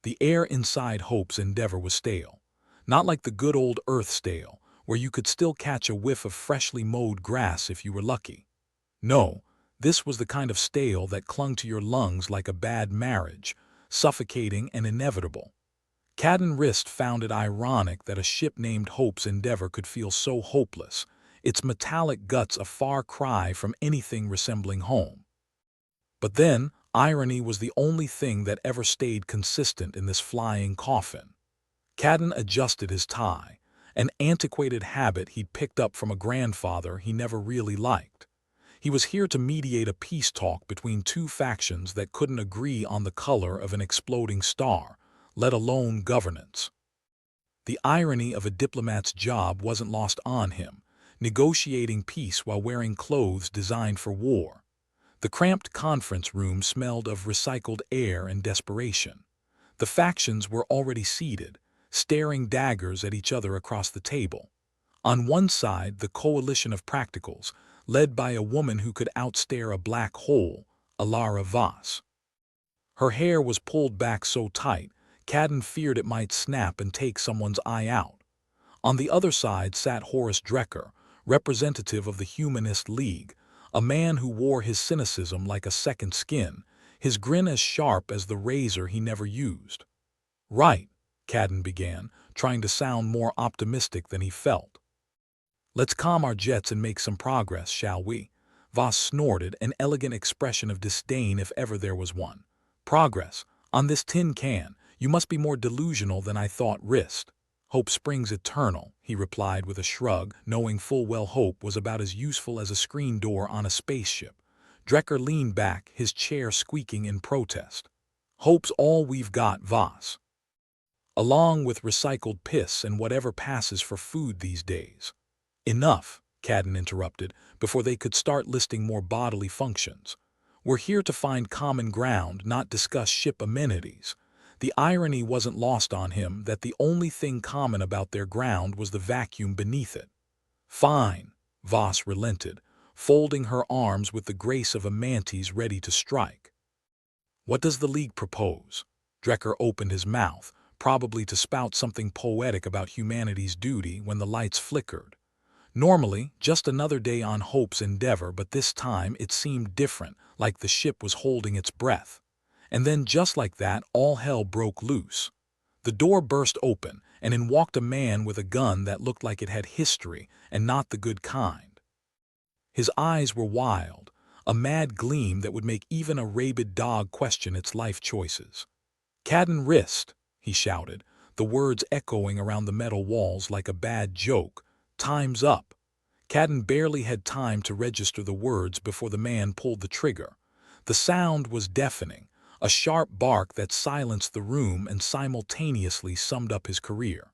The air inside Hope's Endeavor was stale. Not like the good old Earth stale, where you could still catch a whiff of freshly mowed grass if you were lucky. No, this was the kind of stale that clung to your lungs like a bad marriage, suffocating and inevitable. Cadden Rist found it ironic that a ship named Hope's Endeavor could feel so hopeless, its metallic guts a far cry from anything resembling home. But then, irony was the only thing that ever stayed consistent in this flying coffin. Cadden adjusted his tie, an antiquated habit he'd picked up from a grandfather he never really liked. He was here to mediate a peace talk between two factions that couldn't agree on the color of an exploding star, let alone governance. The irony of a diplomat's job wasn't lost on him, negotiating peace while wearing clothes designed for war. The cramped conference room smelled of recycled air and desperation. The factions were already seated, staring daggers at each other across the table. On one side, the coalition of practicals, led by a woman who could outstare a black hole, Alara Voss. Her hair was pulled back so tight, Cadden feared it might snap and take someone's eye out. On the other side sat Horace Drecker, representative of the Humanist League, a man who wore his cynicism like a second skin, his grin as sharp as the razor he never used. "Right," Cadden began, trying to sound more optimistic than he felt. "Let's calm our jets and make some progress, shall we?" Voss snorted, an elegant expression of disdain if ever there was one. "Progress? On this tin can? You must be more delusional than I thought, Rist." "Hope springs eternal," he replied with a shrug, knowing full well hope was about as useful as a screen door on a spaceship. Drecker leaned back, his chair squeaking in protest. "Hope's all we've got, Voss. Along with recycled piss and whatever passes for food these days." "Enough," Cadden interrupted, before they could start listing more bodily functions. "We're here to find common ground, not discuss ship amenities." The irony wasn't lost on him that the only thing common about their ground was the vacuum beneath it. "Fine," Voss relented, folding her arms with the grace of a mantis ready to strike. "What does the League propose?" Drecker opened his mouth, probably to spout something poetic about humanity's duty when the lights flickered. Normally, just another day on Hope's Endeavor, but this time it seemed different, like the ship was holding its breath. And then, just like that, all hell broke loose. The door burst open, and in walked a man with a gun that looked like it had history, and not the good kind. His eyes were wild, a mad gleam that would make even a rabid dog question its life choices. "Cadden Rist," he shouted, the words echoing around the metal walls like a bad joke. "Time's up." Cadden barely had time to register the words before the man pulled the trigger. The sound was deafening, a sharp bark that silenced the room and simultaneously summed up his career.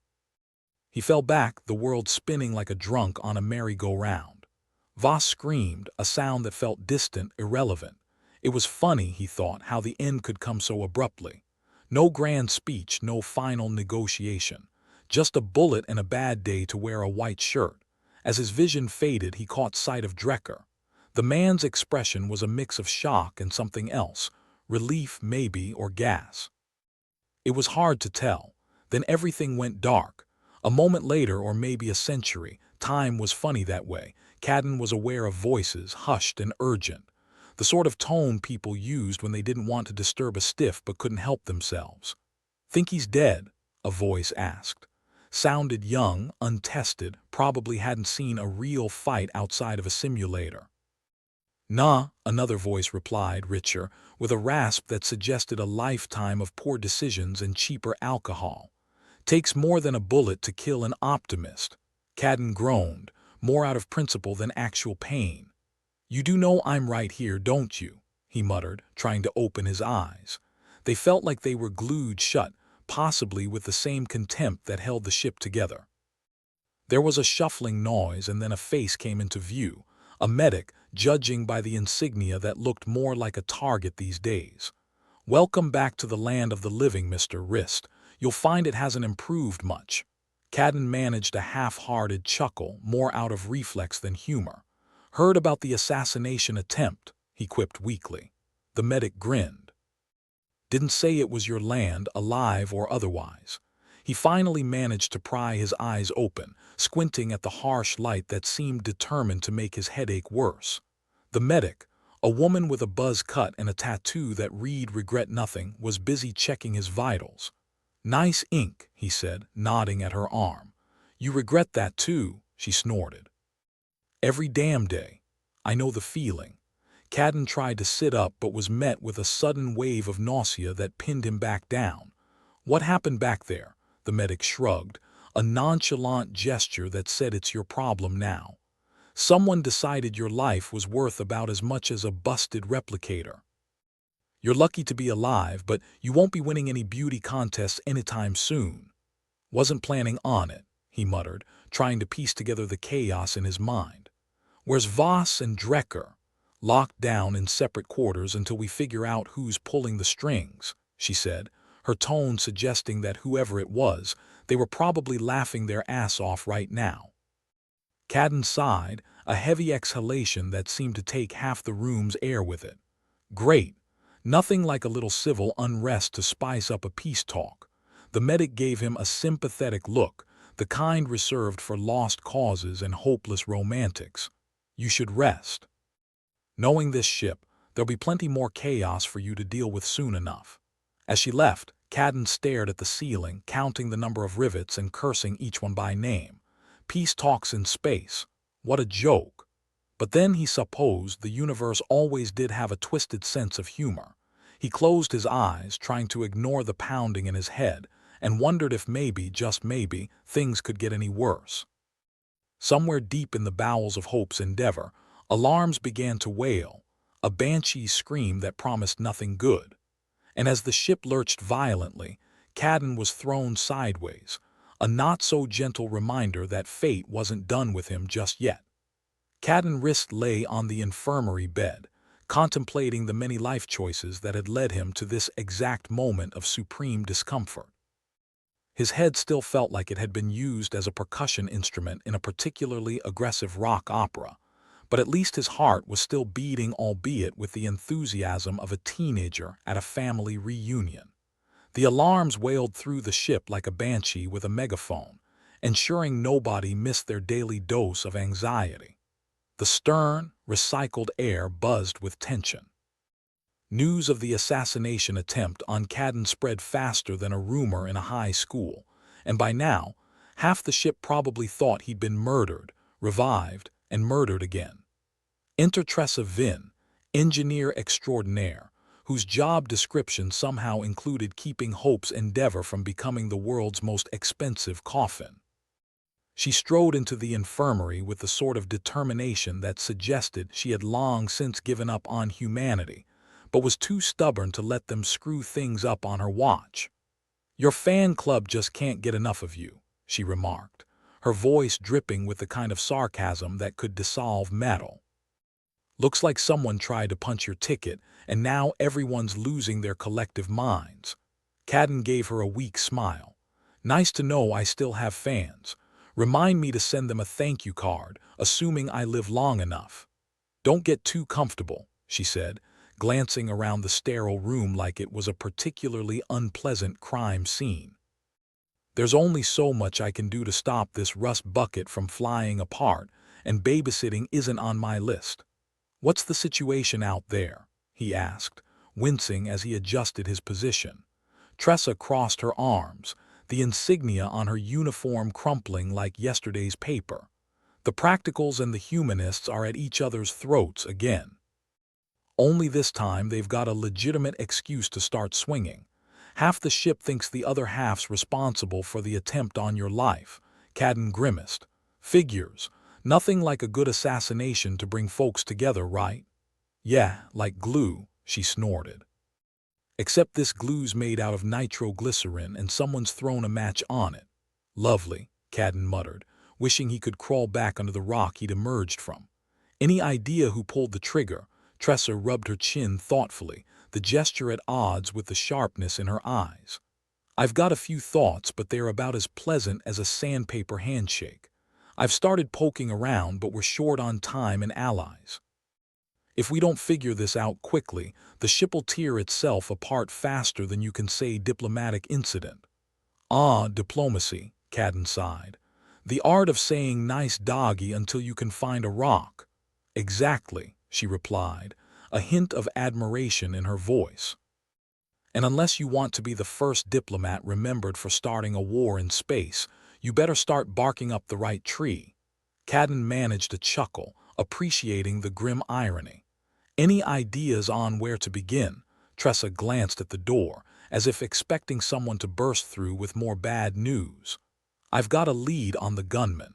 He fell back, the world spinning like a drunk on a merry-go-round. Voss screamed, a sound that felt distant, irrelevant. It was funny, he thought, how the end could come so abruptly. No grand speech, no final negotiation. Just a bullet and a bad day to wear a white shirt. As his vision faded, he caught sight of Drecker. The man's expression was a mix of shock and something else, relief maybe, or gas. It was hard to tell. Then everything went dark. A moment later, or maybe a century, time was funny that way. Cadden was aware of voices, hushed and urgent. The sort of tone people used when they didn't want to disturb a stiff but couldn't help themselves. "Think he's dead?" a voice asked. Sounded young, untested, probably hadn't seen a real fight outside of a simulator. "Nah," another voice replied, richer, with a rasp that suggested a lifetime of poor decisions and cheaper alcohol. "Takes more than a bullet to kill an optimist." Cadden groaned, more out of principle than actual pain. "You do know I'm right here, don't you?" he muttered, trying to open his eyes. They felt like they were glued shut, possibly with the same contempt that held the ship together. There was a shuffling noise, and then a face came into view, a medic, judging by the insignia that looked more like a target these days. "Welcome back to the land of the living, Mr. Rist. You'll find it hasn't improved much." Cadden managed a half-hearted chuckle, more out of reflex than humor. "Heard about the assassination attempt," he quipped weakly. The medic grinned. Didn't say it was your land, alive or otherwise. He finally managed to pry his eyes open, squinting at the harsh light that seemed determined to make his headache worse. The medic, a woman with a buzz cut and a tattoo that read "Regret Nothing," was busy checking his vitals. "Nice ink," he said, nodding at her arm. "You regret that too," she snorted. "Every damn day. I know the feeling." Cadden tried to sit up but was met with a sudden wave of nausea that pinned him back down. "What happened back there?" The medic shrugged, a nonchalant gesture that said it's your problem now. "Someone decided your life was worth about as much as a busted replicator. You're lucky to be alive, but you won't be winning any beauty contests anytime soon." "Wasn't planning on it," he muttered, trying to piece together the chaos in his mind. "Where's Voss and Drecker?" "Locked down in separate quarters until we figure out who's pulling the strings," she said, her tone suggesting that whoever it was, they were probably laughing their ass off right now. Cadden sighed, a heavy exhalation that seemed to take half the room's air with it. "Great. Nothing like a little civil unrest to spice up a peace talk." The medic gave him a sympathetic look, the kind reserved for lost causes and hopeless romantics. "You should rest. Knowing this ship, there'll be plenty more chaos for you to deal with soon enough." As she left, Cadden stared at the ceiling, counting the number of rivets and cursing each one by name. Peace talks in space. What a joke. But then he supposed the universe always did have a twisted sense of humor. He closed his eyes, trying to ignore the pounding in his head, and wondered if maybe, just maybe, things could get any worse. Somewhere deep in the bowels of Hope's endeavor, alarms began to wail, a banshee scream that promised nothing good. And as the ship lurched violently, Cadden was thrown sideways, a not-so-gentle reminder that fate wasn't done with him just yet. Cadden's wrist lay on the infirmary bed, contemplating the many life choices that had led him to this exact moment of supreme discomfort. His head still felt like it had been used as a percussion instrument in a particularly aggressive rock opera, but at least his heart was still beating, albeit with the enthusiasm of a teenager at a family reunion. The alarms wailed through the ship like a banshee with a megaphone, ensuring nobody missed their daily dose of anxiety. The stern, recycled air buzzed with tension. News of the assassination attempt on Cadden spread faster than a rumor in a high school, and by now, half the ship probably thought he'd been murdered, revived, and murdered again. Enter Tressa Vin, engineer extraordinaire, whose job description somehow included keeping Hope's endeavor from becoming the world's most expensive coffin. She strode into the infirmary with the sort of determination that suggested she had long since given up on humanity, but was too stubborn to let them screw things up on her watch. "Your fan club just can't get enough of you," she remarked, her voice dripping with the kind of sarcasm that could dissolve metal. "Looks like someone tried to punch your ticket, and now everyone's losing their collective minds." Cadden gave her a weak smile. "Nice to know I still have fans. Remind me to send them a thank you card, assuming I live long enough." "Don't get too comfortable," she said, glancing around the sterile room like it was a particularly unpleasant crime scene. "There's only so much I can do to stop this rust bucket from flying apart, and babysitting isn't on my list." "What's the situation out there?" he asked, wincing as he adjusted his position. Tressa crossed her arms, the insignia on her uniform crumpling like yesterday's paper. "The practicals and the humanists are at each other's throats again. Only this time they've got a legitimate excuse to start swinging. Half the ship thinks the other half's responsible for the attempt on your life." Cadden grimaced. "Figures. Nothing like a good assassination to bring folks together, right?" "Yeah, like glue," she snorted. "Except this glue's made out of nitroglycerin and someone's thrown a match on it." "Lovely," Cadden muttered, wishing he could crawl back under the rock he'd emerged from. "Any idea who pulled the trigger?" Tressa rubbed her chin thoughtfully, the gesture at odds with the sharpness in her eyes. "I've got a few thoughts, but they're about as pleasant as a sandpaper handshake. I've started poking around, but we're short on time and allies." If we don't figure this out quickly, the ship'll tear itself apart faster than you can say diplomatic incident. Ah, diplomacy, Cadden sighed. The art of saying nice doggy until you can find a rock. Exactly, she replied, a hint of admiration in her voice. And unless you want to be the first diplomat remembered for starting a war in space, you better start barking up the right tree. Cadden managed a chuckle, appreciating the grim irony. Any ideas on where to begin? Tressa glanced at the door, as if expecting someone to burst through with more bad news. I've got a lead on the gunman.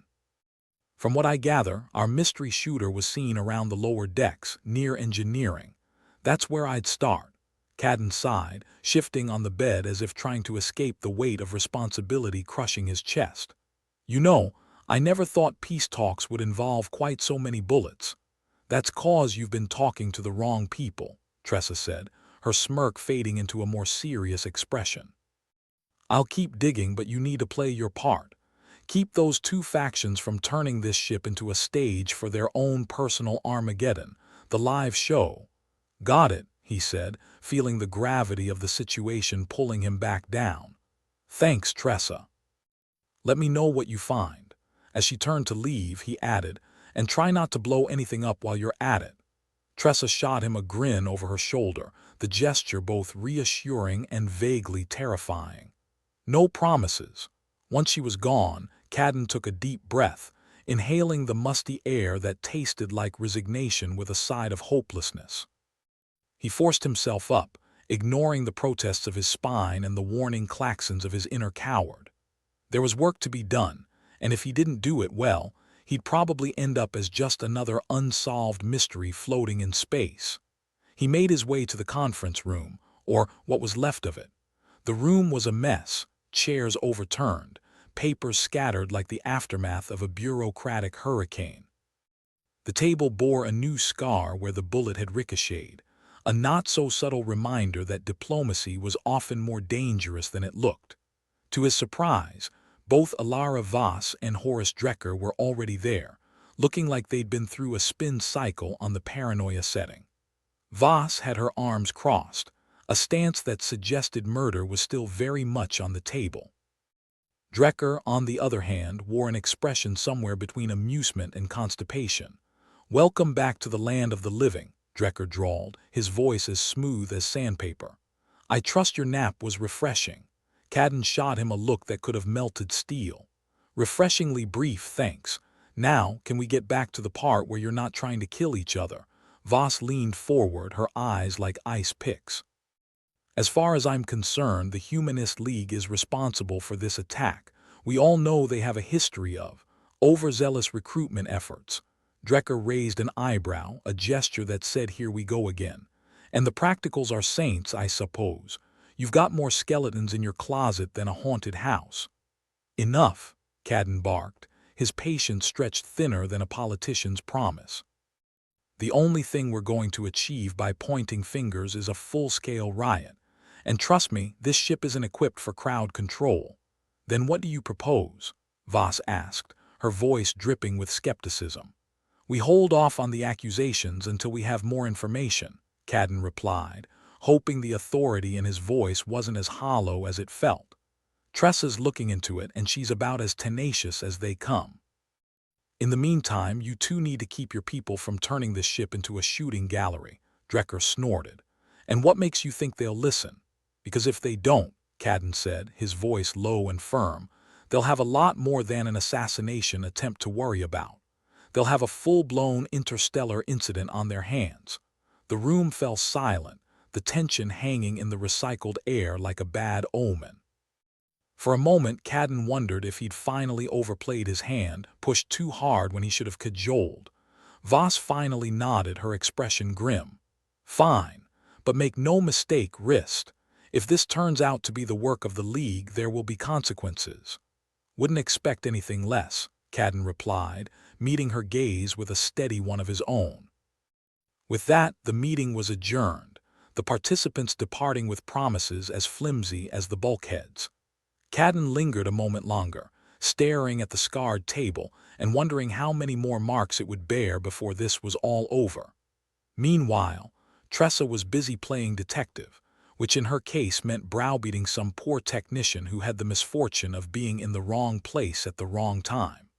From what I gather, our mystery shooter was seen around the lower decks, near engineering. That's where I'd start. Cadden sighed, shifting on the bed as if trying to escape the weight of responsibility crushing his chest. You know, I never thought peace talks would involve quite so many bullets. That's 'cause you've been talking to the wrong people, Tressa said, her smirk fading into a more serious expression. I'll keep digging, but you need to play your part. Keep those two factions from turning this ship into a stage for their own personal Armageddon, the live show. Got it, he said, feeling the gravity of the situation pulling him back down. Thanks, Tressa. Let me know what you find. As she turned to leave, he added, and try not to blow anything up while you're at it. Tressa shot him a grin over her shoulder, the gesture both reassuring and vaguely terrifying. No promises. Once she was gone, Cadden took a deep breath, inhaling the musty air that tasted like resignation with a side of hopelessness. He forced himself up, ignoring the protests of his spine and the warning claxons of his inner coward. There was work to be done, and if he didn't do it well, he'd probably end up as just another unsolved mystery floating in space. He made his way to the conference room, or what was left of it. The room was a mess, chairs overturned, papers scattered like the aftermath of a bureaucratic hurricane. The table bore a new scar where the bullet had ricocheted, a not-so-subtle reminder that diplomacy was often more dangerous than it looked. To his surprise, both Alara Voss and Horace Drecker were already there, looking like they'd been through a spin cycle on the paranoia setting. Voss had her arms crossed, a stance that suggested murder was still very much on the table. Drecker, on the other hand, wore an expression somewhere between amusement and constipation. "Welcome back to the land of the living," Drecker drawled, his voice as smooth as sandpaper. "I trust your nap was refreshing." Cadden shot him a look that could have melted steel. "Refreshingly brief, thanks. Now, can we get back to the part where you're not trying to kill each other?" Voss leaned forward, her eyes like ice picks. "As far as I'm concerned, the Humanist League is responsible for this attack. We all know they have a history of overzealous recruitment efforts." Drecker raised an eyebrow, a gesture that said, "Here we go again. And the practicals are saints, I suppose. You've got more skeletons in your closet than a haunted house." "Enough," Cadden barked, his patience stretched thinner than a politician's promise. "The only thing we're going to achieve by pointing fingers is a full-scale riot. And trust me, this ship isn't equipped for crowd control." "Then what do you propose?" Voss asked, her voice dripping with skepticism. "We hold off on the accusations until we have more information," Cadden replied, hoping the authority in his voice wasn't as hollow as it felt. "Tressa's looking into it, and she's about as tenacious as they come. In the meantime, you two need to keep your people from turning this ship into a shooting gallery," Drecker snorted. "And what makes you think they'll listen? Because if they don't," Cadden said, his voice low and firm, "they'll have a lot more than an assassination attempt to worry about. They'll have a full-blown interstellar incident on their hands." The room fell silent, the tension hanging in the recycled air like a bad omen. For a moment, Cadden wondered if he'd finally overplayed his hand, pushed too hard when he should have cajoled. Voss finally nodded, her expression grim. "Fine, but make no mistake, Rist. If this turns out to be the work of the League, there will be consequences." "Wouldn't expect anything less," Cadden replied, meeting her gaze with a steady one of his own. With that, the meeting was adjourned, the participants departing with promises as flimsy as the bulkheads. Cadden lingered a moment longer, staring at the scarred table and wondering how many more marks it would bear before this was all over. Meanwhile, Tressa was busy playing detective, which in her case meant browbeating some poor technician who had the misfortune of being in the wrong place at the wrong time.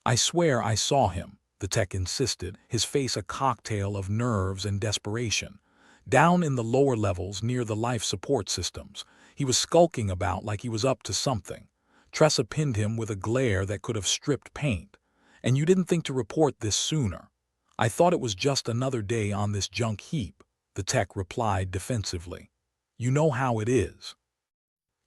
"I swear I saw him," the tech insisted, his face a cocktail of nerves and desperation. "Down in the lower levels near the life support systems. He was skulking about like he was up to something." Tressa pinned him with a glare that could have stripped paint. "And you didn't think to report this sooner?" "I thought it was just another day on this junk heap," the tech replied defensively. "You know how it is.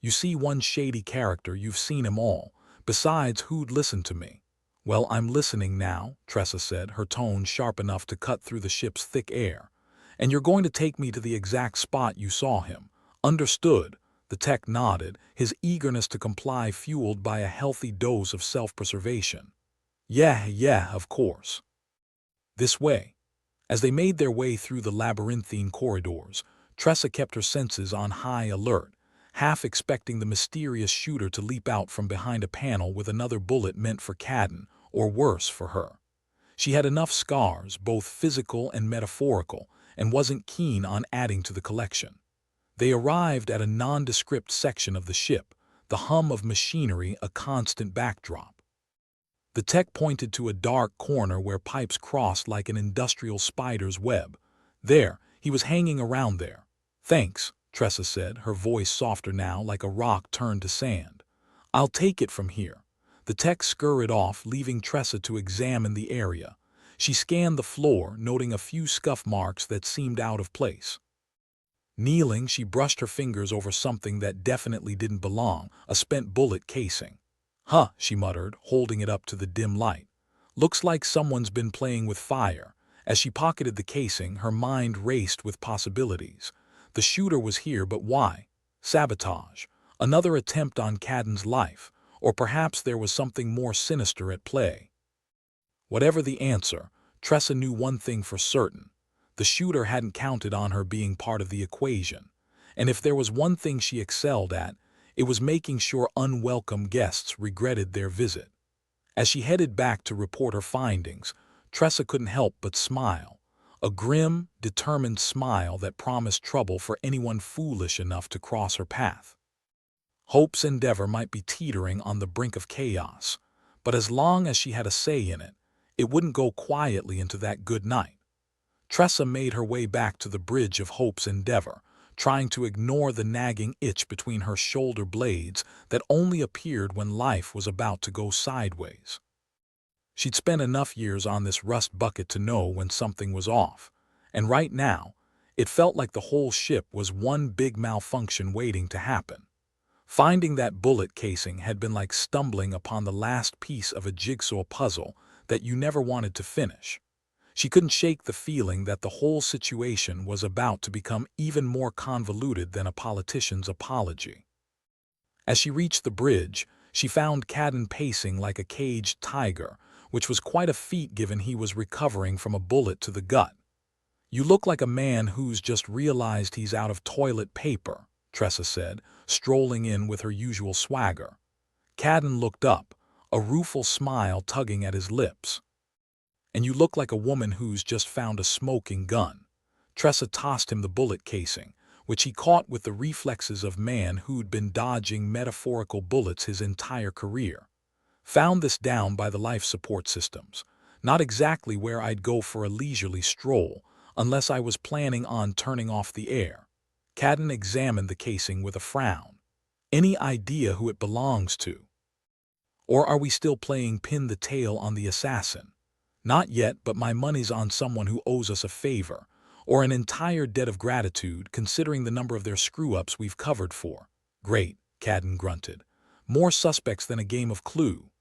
You see one shady character, you've seen him all. Besides, who'd listen to me?" "Well, I'm listening now," Tressa said, her tone sharp enough to cut through the ship's thick air. "And you're going to take me to the exact spot you saw him." "Understood," the tech nodded, his eagerness to comply fueled by a healthy dose of self-preservation. Yeah, of course. This way." As they made their way through the labyrinthine corridors, Tressa kept her senses on high alert, half expecting the mysterious shooter to leap out from behind a panel with another bullet meant for Cadden, or worse for her. She had enough scars, both physical and metaphorical, and wasn't keen on adding to the collection. They arrived at a nondescript section of the ship, the hum of machinery a constant backdrop. The tech pointed to a dark corner where pipes crossed like an industrial spider's web. "There, he was hanging around there." "Thanks," Tressa said, her voice softer now, like a rock turned to sand. "I'll take it from here." The tech scurried off, leaving Tressa to examine the area. She scanned the floor, noting a few scuff marks that seemed out of place. Kneeling, she brushed her fingers over something that definitely didn't belong, a spent bullet casing. "Huh," she muttered, holding it up to the dim light. "Looks like someone's been playing with fire." As she pocketed the casing, her mind raced with possibilities. The shooter was here, but why? Sabotage. Another attempt on Cadden's life. Or perhaps there was something more sinister at play. Whatever the answer, Tressa knew one thing for certain. The shooter hadn't counted on her being part of the equation. And if there was one thing she excelled at, it was making sure unwelcome guests regretted their visit. As she headed back to report her findings, Tressa couldn't help but smile. A grim, determined smile that promised trouble for anyone foolish enough to cross her path. Hope's endeavor might be teetering on the brink of chaos, but as long as she had a say in it, it wouldn't go quietly into that good night. Tressa made her way back to the bridge of Hope's endeavor, trying to ignore the nagging itch between her shoulder blades that only appeared when life was about to go sideways. She'd spent enough years on this rust bucket to know when something was off, and right now, it felt like the whole ship was one big malfunction waiting to happen. Finding that bullet casing had been like stumbling upon the last piece of a jigsaw puzzle that you never wanted to finish. She couldn't shake the feeling that the whole situation was about to become even more convoluted than a politician's apology. As she reached the bridge, she found Cadden pacing like a caged tiger, which was quite a feat given he was recovering from a bullet to the gut. "You look like a man who's just realized he's out of toilet paper," Tressa said, strolling in with her usual swagger. Cadden looked up, a rueful smile tugging at his lips. "And you look like a woman who's just found a smoking gun." Tressa tossed him the bullet casing, which he caught with the reflexes of man who'd been dodging metaphorical bullets his entire career. "Found this down by the life support systems. Not exactly where I'd go for a leisurely stroll, unless I was planning on turning off the air." Cadden examined the casing with a frown. "Any idea who it belongs to? Or are we still playing pin the tail on the assassin?" "Not yet, but my money's on someone who owes us a favor, or an entire debt of gratitude considering the number of their screw-ups we've covered for." "Great," Cadden grunted. "More suspects than a game of Clue."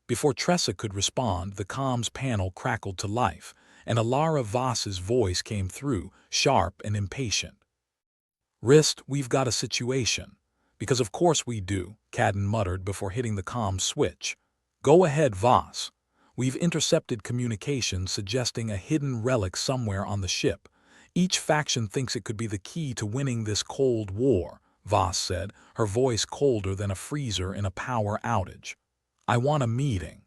Before Tressa could respond, the comms panel crackled to life, and Alara Voss's voice came through, sharp and impatient. "Wrist, we've got a situation." "Because of course we do," Cadden muttered before hitting the comms switch. "Go ahead, Voss." "We've intercepted communications suggesting a hidden relic somewhere on the ship. Each faction thinks it could be the key to winning this Cold War," Voss said, her voice colder than a freezer in a power outage. "I want a meeting."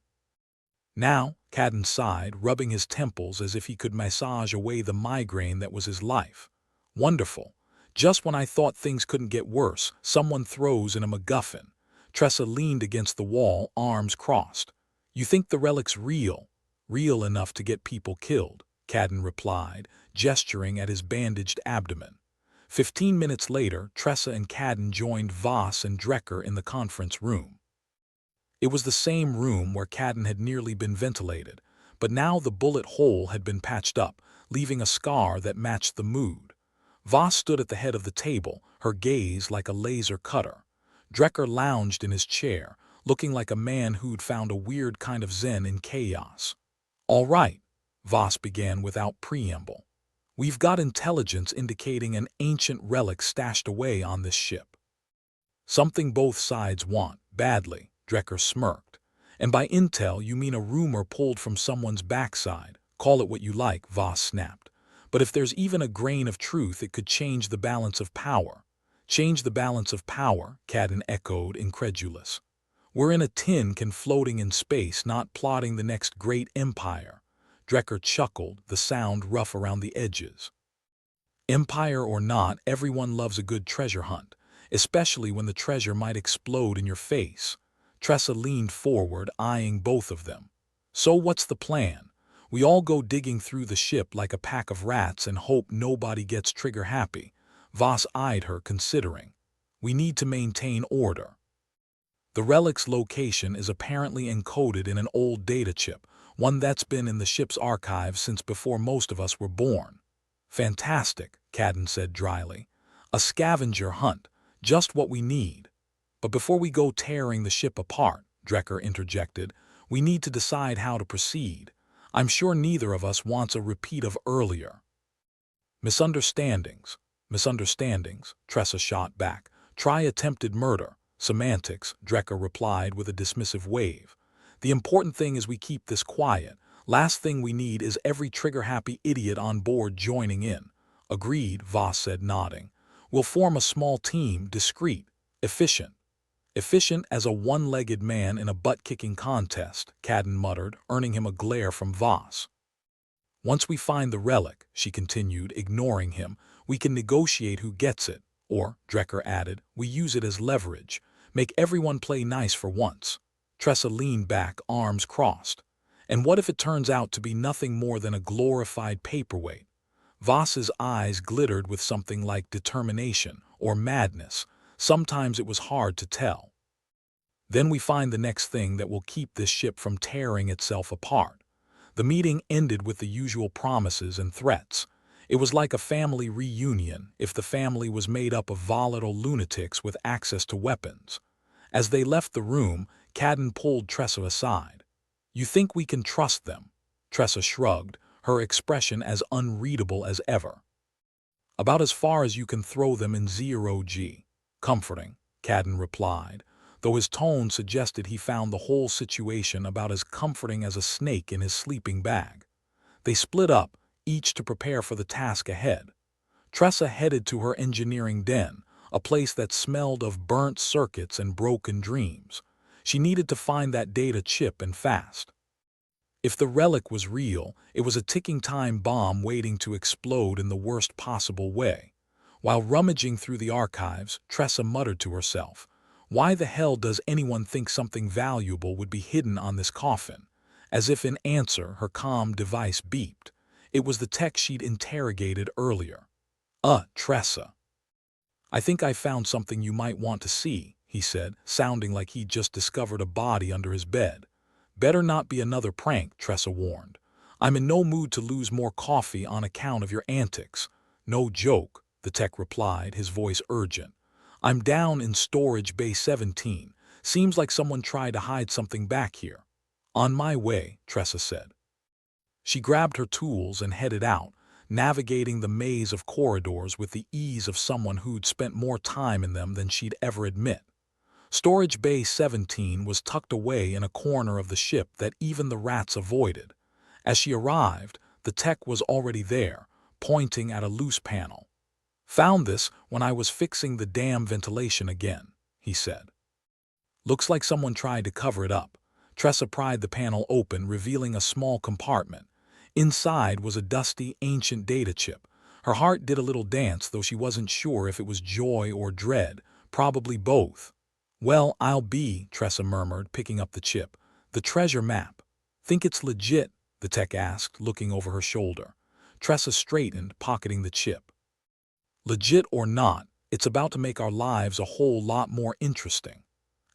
Now, Cadden sighed, rubbing his temples as if he could massage away the migraine that was his life. Wonderful. Just when I thought things couldn't get worse, someone throws in a MacGuffin. Tressa leaned against the wall, arms crossed. You think the relic's real? Real enough to get people killed, Cadden replied, gesturing at his bandaged abdomen. 15 minutes later, Tressa and Cadden joined Voss and Drecker in the conference room. It was the same room where Cadden had nearly been ventilated, but now the bullet hole had been patched up, leaving a scar that matched the mood. Voss stood at the head of the table, her gaze like a laser cutter. Drecker lounged in his chair, looking like a man who'd found a weird kind of zen in chaos. All right, Voss began without preamble. We've got intelligence indicating an ancient relic stashed away on this ship. Something both sides want, badly, Drecker smirked. And by intel you mean a rumor pulled from someone's backside. Call it what you like, Voss snapped. But if there's even a grain of truth, it could change the balance of power. Change the balance of power, Cadden echoed, incredulous. We're in a tin can floating in space, not plotting the next great empire. Drecker chuckled, the sound rough around the edges. Empire or not, everyone loves a good treasure hunt, especially when the treasure might explode in your face. Tressa leaned forward, eyeing both of them. So what's the plan? We all go digging through the ship like a pack of rats and hope nobody gets trigger happy. Voss eyed her, considering. We need to maintain order. The relic's location is apparently encoded in an old data chip, one that's been in the ship's archives since before most of us were born. Fantastic, Cadden said dryly. A scavenger hunt, just what we need. But before we go tearing the ship apart, Drecker interjected, we need to decide how to proceed. I'm sure neither of us wants a repeat of earlier. Misunderstandings, Tressa shot back. Try attempted murder. Semantics, Drecker replied with a dismissive wave. The important thing is we keep this quiet. Last thing we need is every trigger-happy idiot on board joining in. Agreed, Voss said, nodding. We'll form a small team, discreet, efficient. Efficient as a one-legged man in a butt-kicking contest, Cadden muttered, earning him a glare from Voss. Once we find the relic, she continued, ignoring him, we can negotiate who gets it. Or, Drecker added, we use it as leverage. Make everyone play nice for once. Tressa leaned back, arms crossed. And what if it turns out to be nothing more than a glorified paperweight? Voss's eyes glittered with something like determination or madness. Sometimes it was hard to tell. Then we find the next thing that will keep this ship from tearing itself apart. The meeting ended with the usual promises and threats. It was like a family reunion if the family was made up of volatile lunatics with access to weapons. As they left the room, Cadden pulled Tressa aside. You think we can trust them? Tressa shrugged, her expression as unreadable as ever. About as far as you can throw them in 0G. Comforting, Cadden replied, though his tone suggested he found the whole situation about as comforting as a snake in his sleeping bag. They split up, each to prepare for the task ahead. Tressa headed to her engineering den, a place that smelled of burnt circuits and broken dreams. She needed to find that data chip and fast. If the relic was real, it was a ticking time bomb waiting to explode in the worst possible way. While rummaging through the archives, Tressa muttered to herself, why the hell does anyone think something valuable would be hidden on this coffin? As if in answer, her comm device beeped. It was the tech she'd interrogated earlier. Tressa. I think I found something you might want to see, he said, sounding like he'd just discovered a body under his bed. Better not be another prank, Tressa warned. I'm in no mood to lose more coffee on account of your antics. No joke, the tech replied, his voice urgent. I'm down in storage bay 17. Seems like someone tried to hide something back here. On my way, Tressa said. She grabbed her tools and headed out, navigating the maze of corridors with the ease of someone who'd spent more time in them than she'd ever admit. Storage bay 17 was tucked away in a corner of the ship that even the rats avoided. As she arrived, the tech was already there, pointing at a loose panel. Found this when I was fixing the damn ventilation again, he said. Looks like someone tried to cover it up. Tressa pried the panel open, revealing a small compartment. Inside was a dusty, ancient data chip. Her heart did a little dance, though she wasn't sure if it was joy or dread, probably both. "Well, I'll be," Tressa murmured, picking up the chip. "The treasure map. Think it's legit?" the tech asked, looking over her shoulder. Tressa straightened, pocketing the chip. "Legit or not, it's about to make our lives a whole lot more interesting."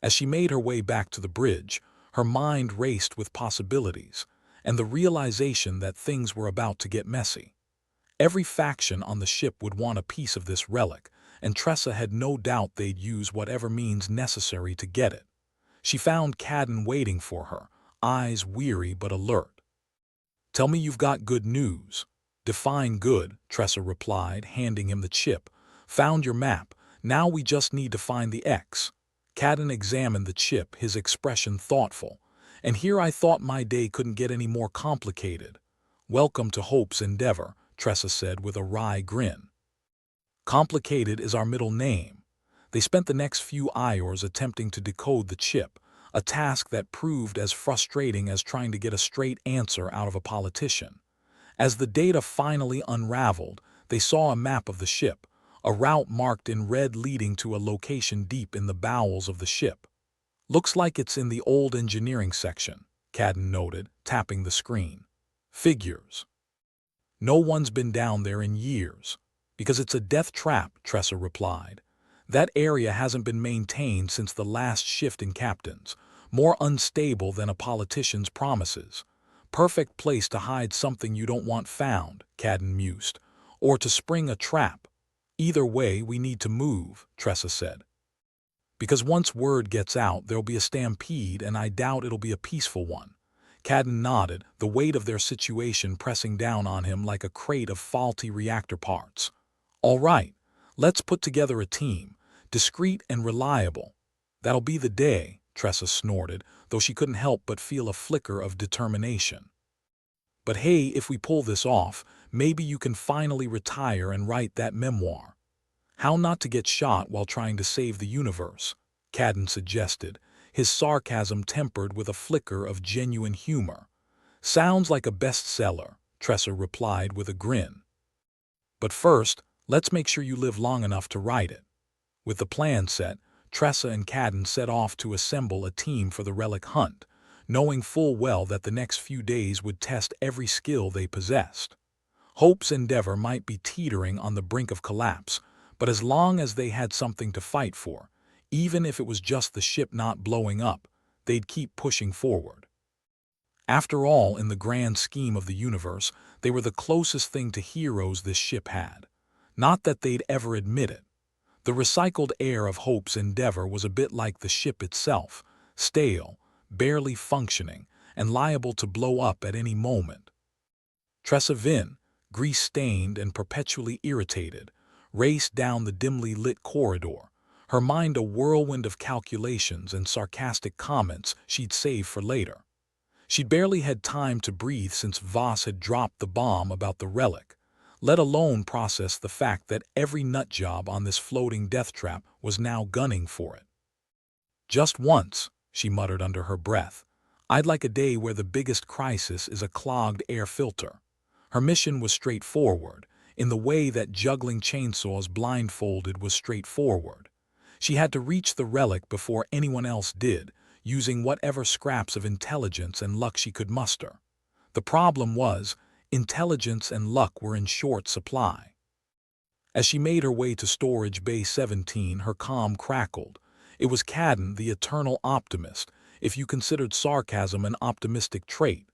As she made her way back to the bridge, her mind raced with possibilities, and the realization that things were about to get messy. Every faction on the ship would want a piece of this relic, and Tressa had no doubt they'd use whatever means necessary to get it. She found Cadden waiting for her, eyes weary but alert. "Tell me you've got good news." "Define good," Tressa replied, handing him the chip. "Found your map. Now we just need to find the X." Cadden examined the chip, his expression thoughtful. "And here I thought my day couldn't get any more complicated." "Welcome to Hope's endeavor," Tressa said with a wry grin. "Complicated is our middle name." They spent the next few hours attempting to decode the chip, a task that proved as frustrating as trying to get a straight answer out of a politician. As the data finally unraveled, they saw a map of the ship, a route marked in red leading to a location deep in the bowels of the ship. "Looks like it's in the old engineering section," Cadden noted, tapping the screen. "Figures. No one's been down there in years." "Because it's a death trap," Tressa replied. "That area hasn't been maintained since the last shift in captains, more unstable than a politician's promises. Perfect place to hide something you don't want found," Cadden mused, "or to spring a trap. Either way, we need to move," Tressa said. "Because once word gets out, there'll be a stampede, and I doubt it'll be a peaceful one." Cadden nodded, the weight of their situation pressing down on him like a crate of faulty reactor parts. "All right, let's put together a team, discreet and reliable." "That'll be the day," Tressa snorted, though she couldn't help but feel a flicker of determination. "But hey, if we pull this off, maybe you can finally retire and write that memoir." "How not to get shot while trying to save the universe," Cadden suggested, his sarcasm tempered with a flicker of genuine humor. "Sounds like a bestseller," Tressa replied with a grin. "But first, let's make sure you live long enough to write it." With the plan set, Tressa and Cadden set off to assemble a team for the relic hunt, knowing full well that the next few days would test every skill they possessed. Hope's endeavor might be teetering on the brink of collapse, but as long as they had something to fight for, even if it was just the ship not blowing up, they'd keep pushing forward. After all, in the grand scheme of the universe, they were the closest thing to heroes this ship had. Not that they'd ever admit it. The recycled air of Hope's endeavor was a bit like the ship itself, stale, barely functioning, and liable to blow up at any moment. Tressa Vin, grease-stained and perpetually irritated, raced down the dimly lit corridor, her mind a whirlwind of calculations and sarcastic comments she'd save for later. She'd barely had time to breathe since Voss had dropped the bomb about the relic, let alone process the fact that every nutjob on this floating death trap was now gunning for it. "Just once," she muttered under her breath, "I'd like a day where the biggest crisis is a clogged air filter." Her mission was straightforward, in the way that juggling chainsaws blindfolded was straightforward. She had to reach the relic before anyone else did, using whatever scraps of intelligence and luck she could muster. The problem was, intelligence and luck were in short supply. As she made her way to Storage Bay 17, her calm crackled. It was Cadden, the eternal optimist, if you considered sarcasm an optimistic trait.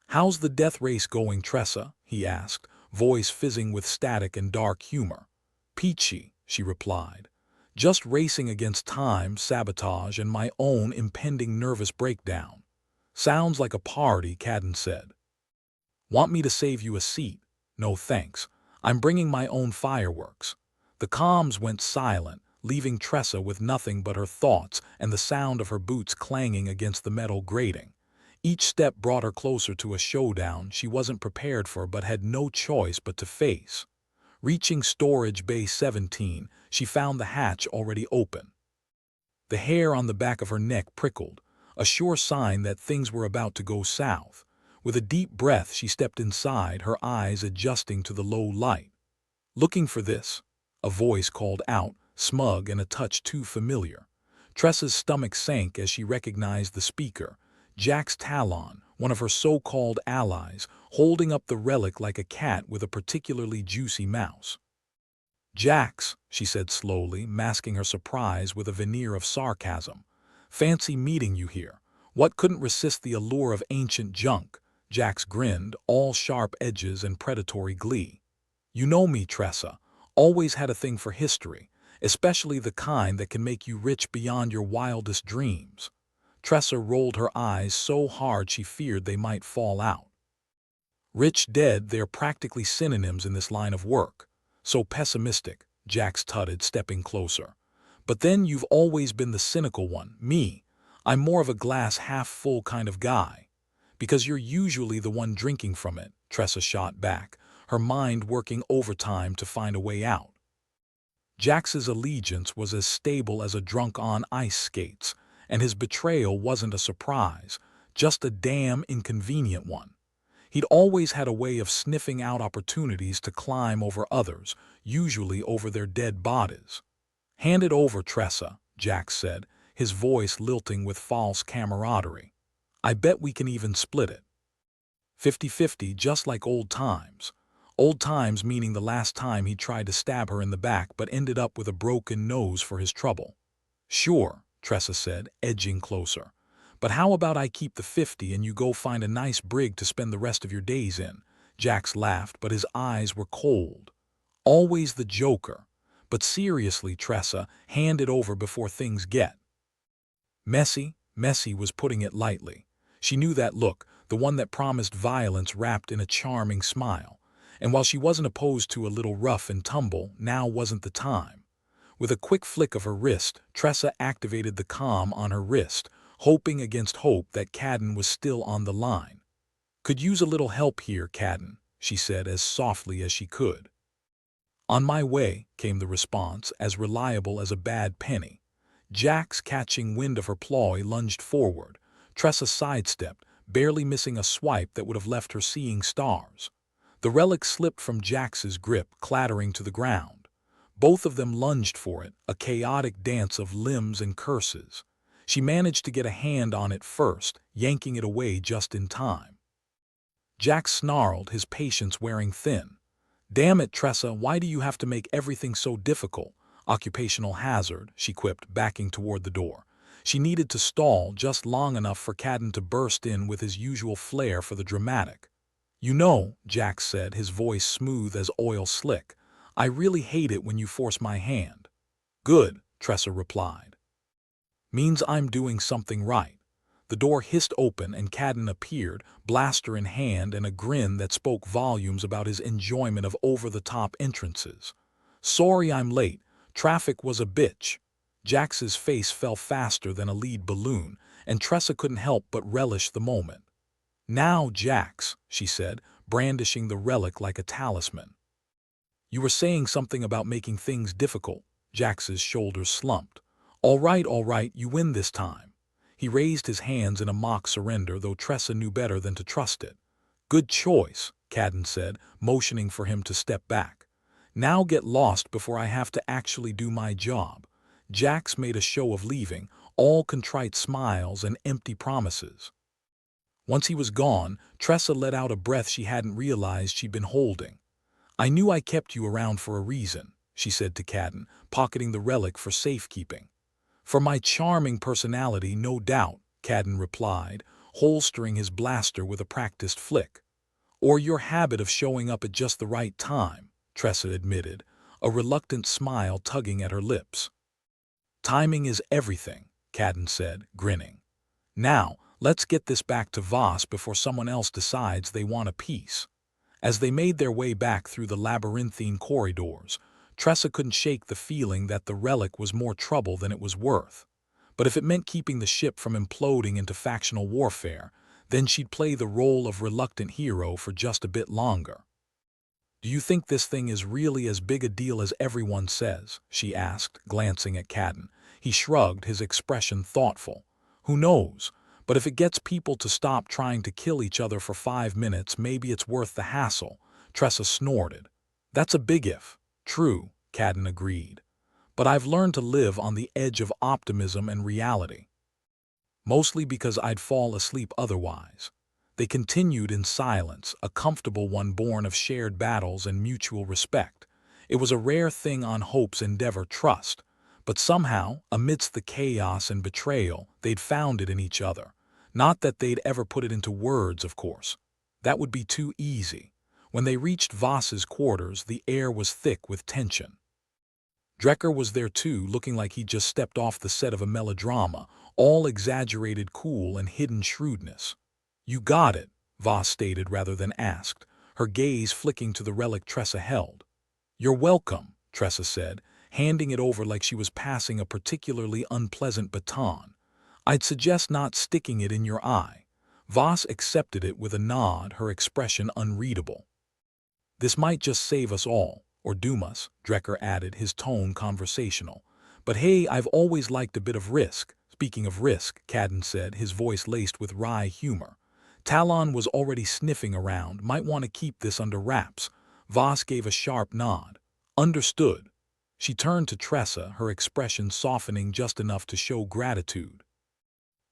"How's the death race going, Tressa?" he asked, voice fizzing with static and dark humor. "Peachy," she replied. "Just racing against time, sabotage, and my own impending nervous breakdown." "Sounds like a party," Cadden said. "Want me to save you a seat?" "No thanks. I'm bringing my own fireworks." The comms went silent, leaving Tressa with nothing but her thoughts and the sound of her boots clanging against the metal grating. Each step brought her closer to a showdown she wasn't prepared for but had no choice but to face. Reaching Storage Bay 17, she found the hatch already open. The hair on the back of her neck prickled. a sure sign that things were about to go south. With a deep breath, she stepped inside, her eyes adjusting to the low light. "Looking for this?" a voice called out, smug and a touch too familiar. Tressa's stomach sank as she recognized the speaker, Jax Talon, one of her so-called allies, holding up the relic like a cat with a particularly juicy mouse. "Jax," she said slowly, masking her surprise with a veneer of sarcasm. "Fancy meeting you here. What couldn't resist the allure of ancient junk?" Jax grinned, all sharp edges and predatory glee. "You know me, Tressa. Always had a thing for history, especially the kind that can make you rich beyond your wildest dreams." Tressa rolled her eyes so hard she feared they might fall out. "Rich dead, they're practically synonyms in this line of work." "So pessimistic," Jax tutted, stepping closer. "But then you've always been the cynical one. Me, I'm more of a glass half full kind of guy." "Because you're usually the one drinking from it," Tressa shot back, her mind working overtime to find a way out. Jax's allegiance was as stable as a drunk on ice skates, and his betrayal wasn't a surprise, just a damn inconvenient one. He'd always had a way of sniffing out opportunities to climb over others, usually over their dead bodies. "Hand it over, Tressa," Jax said, his voice lilting with false camaraderie. "I bet we can even split it. 50-50, just like old times." Old times meaning the last time he tried to stab her in the back but ended up with a broken nose for his trouble. "Sure," Tressa said, edging closer. "But how about I keep the 50 and you go find a nice brig to spend the rest of your days in?" Jax laughed, but his eyes were cold. "Always the joker. But seriously, Tressa, hand it over before things get messy." Messy was putting it lightly. She knew that look, the one that promised violence wrapped in a charming smile. And while she wasn't opposed to a little rough and tumble, now wasn't the time. With a quick flick of her wrist, Tressa activated the comm on her wrist, hoping against hope that Cadden was still on the line. "Could use a little help here, Cadden," she said as softly as she could. "On my way," came the response, as reliable as a bad penny. Jax, catching wind of her ploy, lunged forward. Tressa sidestepped, barely missing a swipe that would have left her seeing stars. The relic slipped from Jax's grip, clattering to the ground. Both of them lunged for it, a chaotic dance of limbs and curses. She managed to get a hand on it first, yanking it away just in time. Jax snarled, his patience wearing thin. "Damn it, Tressa, why do you have to make everything so difficult?" "Occupational hazard," she quipped, backing toward the door. She needed to stall just long enough for Cadden to burst in with his usual flair for the dramatic. "You know," Jax said, his voice smooth as oil slick, "I really hate it when you force my hand." "Good," Tressa replied. "Means I'm doing something right." The door hissed open and Cadden appeared, blaster in hand and a grin that spoke volumes about his enjoyment of over-the-top entrances. "Sorry I'm late. Traffic was a bitch." Jax's face fell faster than a lead balloon, and Tressa couldn't help but relish the moment. "Now, Jax," she said, brandishing the relic like a talisman. "You were saying something about making things difficult." Jax's shoulders slumped. All right, you win this time." He raised his hands in a mock surrender, though Tressa knew better than to trust it. "Good choice," Cadden said, motioning for him to step back. "Now get lost before I have to actually do my job." Jax made a show of leaving, all contrite smiles and empty promises. Once he was gone, Tressa let out a breath she hadn't realized she'd been holding. "I knew I kept you around for a reason," she said to Cadden, pocketing the relic for safekeeping. "For my charming personality, no doubt," Cadden replied, holstering his blaster with a practiced flick. "Or your habit of showing up at just the right time," Tressa admitted, a reluctant smile tugging at her lips. "Timing is everything," Cadden said, grinning. "Now, let's get this back to Voss before someone else decides they want a piece." As they made their way back through the labyrinthine corridors, Tressa couldn't shake the feeling that the relic was more trouble than it was worth. But if it meant keeping the ship from imploding into factional warfare, then she'd play the role of reluctant hero for just a bit longer. "Do you think this thing is really as big a deal as everyone says?" she asked, glancing at Cadden. He shrugged, his expression thoughtful. "Who knows? But if it gets people to stop trying to kill each other for 5 minutes, maybe it's worth the hassle, Tressa snorted. That's a big if. True, Cadden agreed. But I've learned to live on the edge of optimism and reality. Mostly because I'd fall asleep otherwise. They continued in silence, a comfortable one born of shared battles and mutual respect. It was a rare thing on Hope's endeavor, trust. But somehow, amidst the chaos and betrayal, they'd found it in each other. Not that they'd ever put it into words, of course. That would be too easy. When they reached Voss's quarters, the air was thick with tension. Drecker was there too, looking like he'd just stepped off the set of a melodrama, all exaggerated cool and hidden shrewdness. You got it, Voss stated rather than asked, her gaze flicking to the relic Tressa held. You're welcome, Tressa said, handing it over like she was passing a particularly unpleasant baton. I'd suggest not sticking it in your eye. Voss accepted it with a nod, her expression unreadable. This might just save us all, or doom us, Drecker added, his tone conversational. But hey, I've always liked a bit of risk. Speaking of risk, Cadden said, his voice laced with wry humor. Talon was already sniffing around, might want to keep this under wraps. Voss gave a sharp nod. Understood. She turned to Tressa, her expression softening just enough to show gratitude.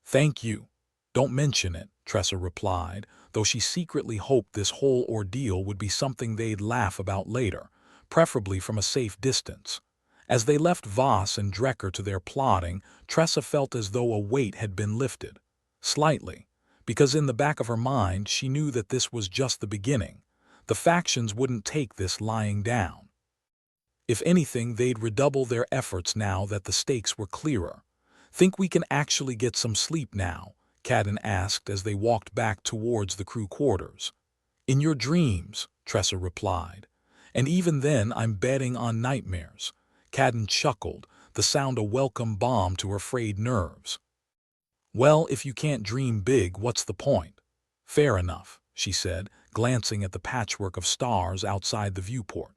Thank you. Don't mention it, Tressa replied, though she secretly hoped this whole ordeal would be something they'd laugh about later, preferably from a safe distance. As they left Voss and Drecker to their plotting, Tressa felt as though a weight had been lifted. Slightly. Because in the back of her mind she knew that this was just the beginning. The factions wouldn't take this lying down. If anything, they'd redouble their efforts now that the stakes were clearer. Think we can actually get some sleep now? Cadden asked as they walked back towards the crew quarters. In your dreams, Tressa replied. And even then I'm betting on nightmares. Cadden chuckled, the sound a welcome balm to her frayed nerves. Well, if you can't dream big, what's the point? Fair enough, she said, glancing at the patchwork of stars outside the viewport.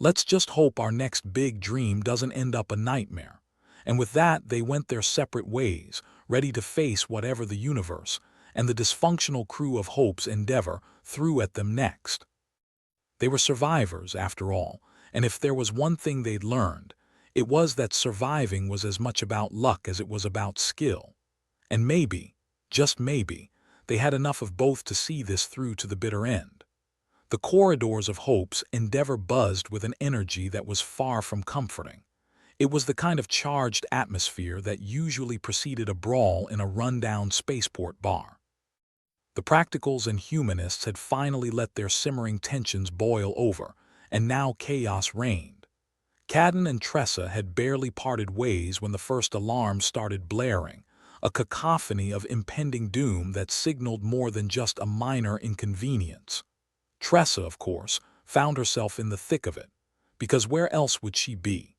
Let's just hope our next big dream doesn't end up a nightmare. And with that, they went their separate ways, ready to face whatever the universe and the dysfunctional crew of Hope's endeavor threw at them next. They were survivors, after all, and if there was one thing they'd learned, it was that surviving was as much about luck as it was about skill. And maybe, just maybe, they had enough of both to see this through to the bitter end. The corridors of Hope's endeavor buzzed with an energy that was far from comforting. It was the kind of charged atmosphere that usually preceded a brawl in a rundown spaceport bar. The practicals and humanists had finally let their simmering tensions boil over, and now chaos reigned. Cadden and Tressa had barely parted ways when the first alarm started blaring, a cacophony of impending doom that signaled more than just a minor inconvenience. Tressa, of course, found herself in the thick of it, because where else would she be?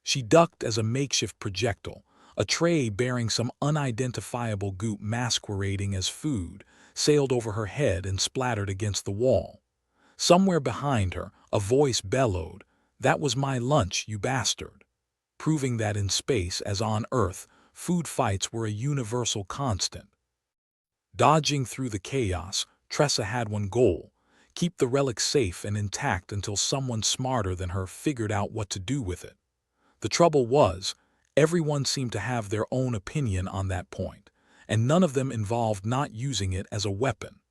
She ducked as a makeshift projectile, a tray bearing some unidentifiable goop masquerading as food, sailed over her head and splattered against the wall. Somewhere behind her, a voice bellowed, "That was my lunch, you bastard," proving that in space, as on Earth, food fights were a universal constant. Dodging through the chaos, Tressa had one goal: keep the relic safe and intact until someone smarter than her figured out what to do with it. The trouble was, everyone seemed to have their own opinion on that point, and none of them involved not using it as a weapon.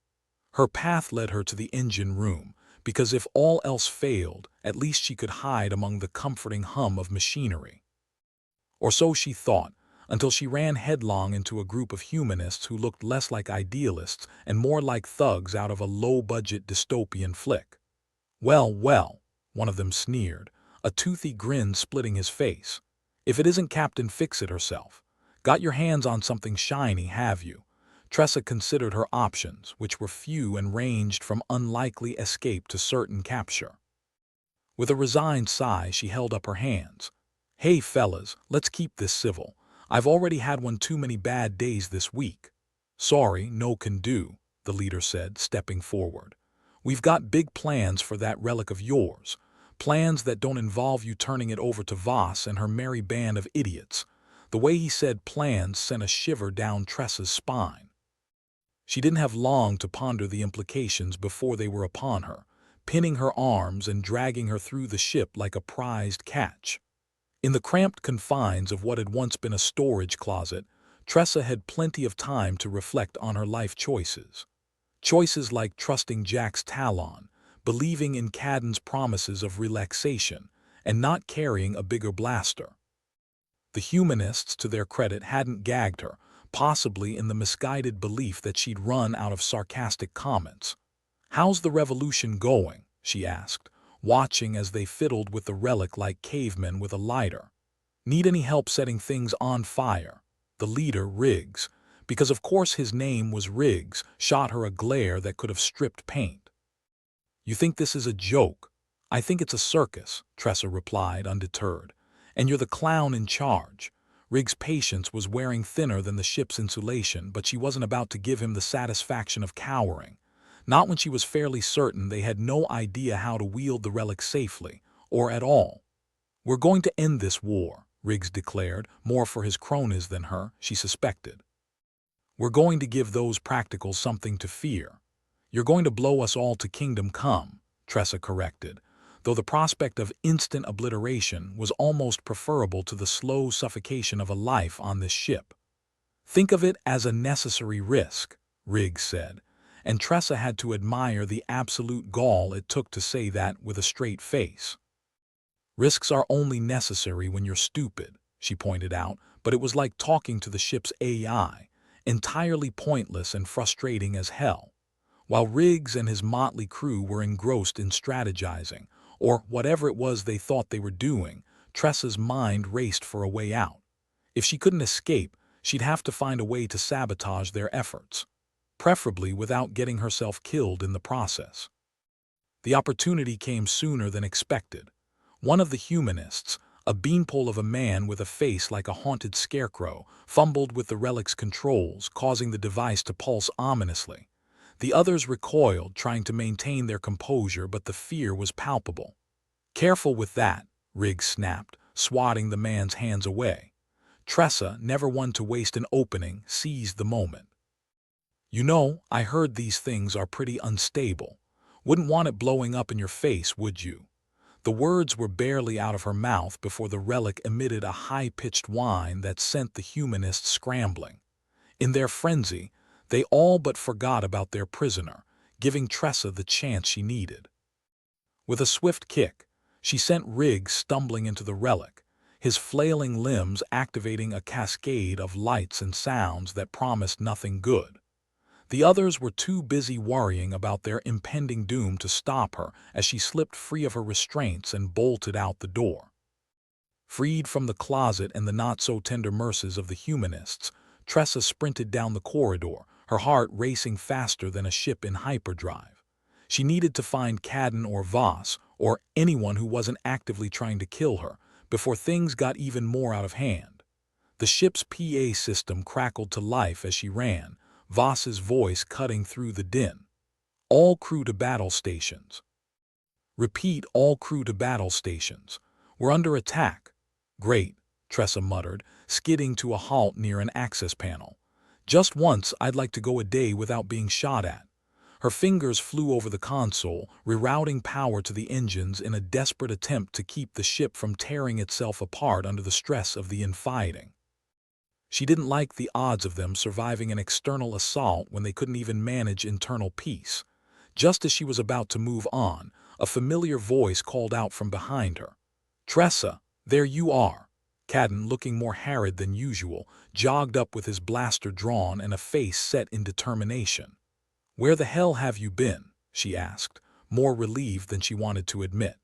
Her path led her to the engine room, because if all else failed, at least she could hide among the comforting hum of machinery. Or so she thought, until she ran headlong into a group of humanists who looked less like idealists and more like thugs out of a low-budget dystopian flick. Well, well, one of them sneered, a toothy grin splitting his face. If it isn't Captain Fix-It herself. Got your hands on something shiny, have you? Tressa considered her options, which were few and ranged from unlikely escape to certain capture. With a resigned sigh, she held up her hands. Hey, fellas, let's keep this civil. I've already had one too many bad days this week. Sorry, no can do, the leader said, stepping forward. We've got big plans for that relic of yours. Plans that don't involve you turning it over to Voss and her merry band of idiots. The way he said plans sent a shiver down Tressa's spine. She didn't have long to ponder the implications before they were upon her, pinning her arms and dragging her through the ship like a prized catch. In the cramped confines of what had once been a storage closet, Tressa had plenty of time to reflect on her life choices. Choices like trusting Jack's Talon, believing in Cadden's promises of relaxation, and not carrying a bigger blaster. The humanists, to their credit, hadn't gagged her, possibly in the misguided belief that she'd run out of sarcastic comments. "How's the revolution going?" she asked, watching as they fiddled with the relic like cavemen with a lighter. "Need any help setting things on fire?" The leader, Riggs, because of course his name was Riggs, shot her a glare that could have stripped paint. "You think this is a joke?" "I think it's a circus," Tressa replied, undeterred. "And you're the clown in charge." Riggs' patience was wearing thinner than the ship's insulation, but she wasn't about to give him the satisfaction of cowering. Not when she was fairly certain they had no idea how to wield the relic safely, or at all. "We're going to end this war," Riggs declared, more for his cronies than her, she suspected. "We're going to give those practicals something to fear." "You're going to blow us all to kingdom come," Tressa corrected, though the prospect of instant obliteration was almost preferable to the slow suffocation of a life on this ship. "Think of it as a necessary risk," Riggs said, and Tressa had to admire the absolute gall it took to say that with a straight face. "Risks are only necessary when you're stupid," she pointed out, but it was like talking to the ship's AI, entirely pointless and frustrating as hell. While Riggs and his motley crew were engrossed in strategizing, or whatever it was they thought they were doing, Tressa's mind raced for a way out. If she couldn't escape, she'd have to find a way to sabotage their efforts, preferably without getting herself killed in the process. The opportunity came sooner than expected. One of the humanists, a beanpole of a man with a face like a haunted scarecrow, fumbled with the relic's controls, causing the device to pulse ominously. The others recoiled, trying to maintain their composure, but the fear was palpable. "Careful with that," Riggs snapped, swatting the man's hands away. Tressa, never one to waste an opening, seized the moment. "You know, I heard these things are pretty unstable. Wouldn't want it blowing up in your face, would you?" The words were barely out of her mouth before the relic emitted a high-pitched whine that sent the humanists scrambling. In their frenzy, they all but forgot about their prisoner, giving Tressa the chance she needed. With a swift kick, she sent Riggs stumbling into the relic, his flailing limbs activating a cascade of lights and sounds that promised nothing good. The others were too busy worrying about their impending doom to stop her as she slipped free of her restraints and bolted out the door. Freed from the closet and the not-so-tender mercies of the humanists, Tressa sprinted down the corridor, her heart racing faster than a ship in hyperdrive. She needed to find Cadden or Voss, or anyone who wasn't actively trying to kill her, before things got even more out of hand. The ship's PA system crackled to life as she ran, Voss's voice cutting through the din. "All crew to battle stations." "Repeat, all crew to battle stations. We're under attack." "Great," Tressa muttered, skidding to a halt near an access panel. "Just once I'd like to go a day without being shot at." Her fingers flew over the console, rerouting power to the engines in a desperate attempt to keep the ship from tearing itself apart under the stress of the infighting. She didn't like the odds of them surviving an external assault when they couldn't even manage internal peace. Just as she was about to move on, a familiar voice called out from behind her. "Tressa, there you are." Cadden, looking more harried than usual, jogged up with his blaster drawn and a face set in determination. "Where the hell have you been?" she asked, more relieved than she wanted to admit.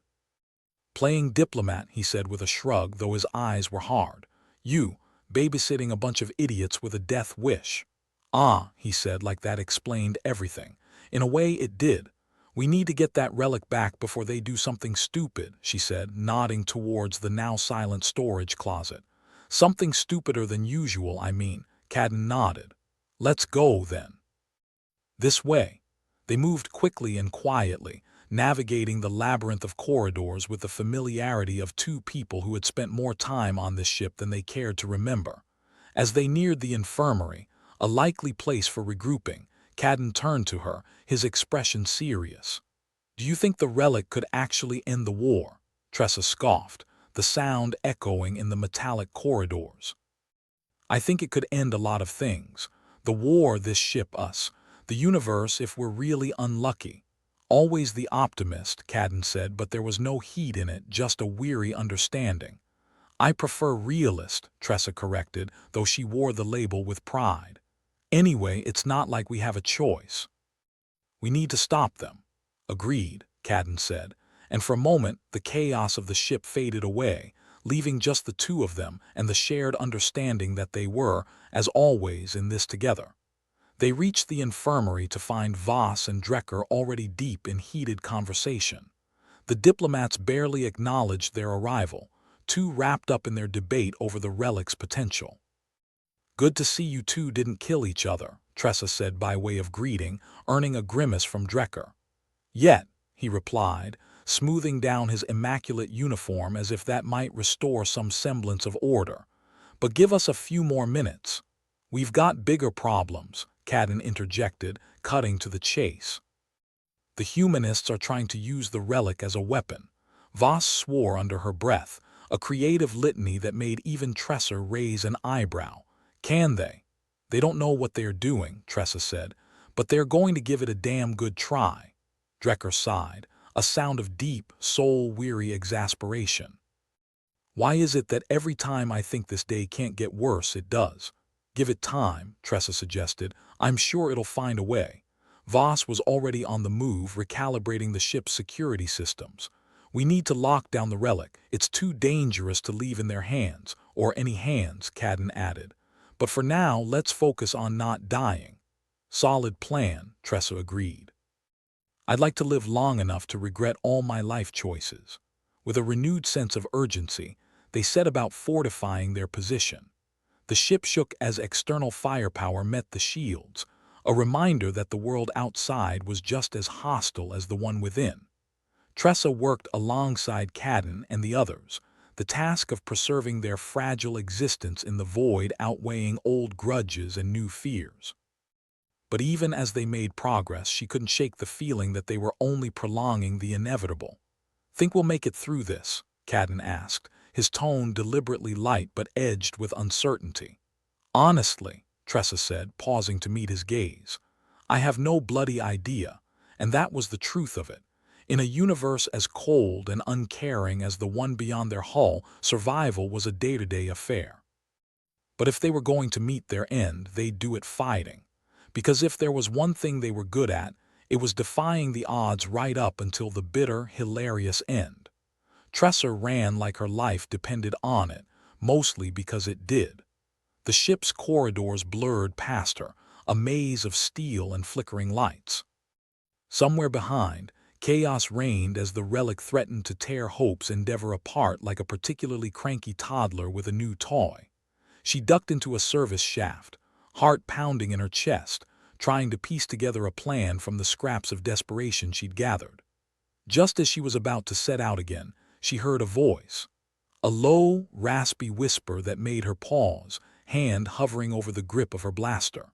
"Playing diplomat," he said with a shrug, though his eyes were hard. "You, babysitting a bunch of idiots with a death wish." "Ah," he said, like that explained everything. "In a way it did. We need to get that relic back before they do something stupid," she said, nodding towards the now-silent storage closet. "Something stupider than usual, I mean," Cadden nodded. "Let's go, then." This way. They moved quickly and quietly, navigating the labyrinth of corridors with the familiarity of two people who had spent more time on this ship than they cared to remember. As they neared the infirmary, a likely place for regrouping, Cadden turned to her, his expression serious. "Do you think the relic could actually end the war?" Tressa scoffed, the sound echoing in the metallic corridors. "I think it could end a lot of things. The war, this ship, us. The universe if we're really unlucky." "Always the optimist," Cadden said, but there was no heat in it, just a weary understanding. "I prefer realist," Tressa corrected, though she wore the label with pride. "Anyway, it's not like we have a choice. We need to stop them." "Agreed," Cadden said, and for a moment the chaos of the ship faded away, leaving just the two of them and the shared understanding that they were, as always, in this together. They reached the infirmary to find Voss and Drecker already deep in heated conversation. The diplomats barely acknowledged their arrival, too wrapped up in their debate over the relic's potential. "Good to see you two didn't kill each other," Tressa said by way of greeting, earning a grimace from Drecker. "Yet," he replied, smoothing down his immaculate uniform as if that might restore some semblance of order. "But give us a few more minutes." "We've got bigger problems," Cadden interjected, cutting to the chase. "The humanists are trying to use the relic as a weapon." Voss swore under her breath, a creative litany that made even Tressa raise an eyebrow. "Can they?" "They don't know what they're doing," Tressa said, "but they're going to give it a damn good try." Drecker sighed, a sound of deep, soul-weary exasperation. "Why is it that every time I think this day can't get worse, it does?" "Give it time," Tressa suggested. "I'm sure it'll find a way." Voss was already on the move, recalibrating the ship's security systems. "We need to lock down the relic. It's too dangerous to leave in their hands, or any hands," Cadden added. "But for now, let's focus on not dying." "Solid plan," Tressa agreed. "I'd like to live long enough to regret all my life choices." With a renewed sense of urgency, they set about fortifying their position. The ship shook as external firepower met the shields, a reminder that the world outside was just as hostile as the one within. Tressa worked alongside Cadden and the others, the task of preserving their fragile existence in the void outweighing old grudges and new fears. But even as they made progress, she couldn't shake the feeling that they were only prolonging the inevitable. "Think we'll make it through this?" Cadden asked, his tone deliberately light but edged with uncertainty. "Honestly," Tressa said, pausing to meet his gaze, "I have no bloody idea," and that was the truth of it. In a universe as cold and uncaring as the one beyond their hull, survival was a day-to-day affair. But if they were going to meet their end, they'd do it fighting. Because if there was one thing they were good at, it was defying the odds right up until the bitter, hilarious end. Tressa ran like her life depended on it, mostly because it did. The ship's corridors blurred past her, a maze of steel and flickering lights. Somewhere behind, chaos reigned as the relic threatened to tear Hope's endeavor apart like a particularly cranky toddler with a new toy. She ducked into a service shaft, heart pounding in her chest, trying to piece together a plan from the scraps of desperation she'd gathered. Just as she was about to set out again, she heard a voice. A low, raspy whisper that made her pause, hand hovering over the grip of her blaster.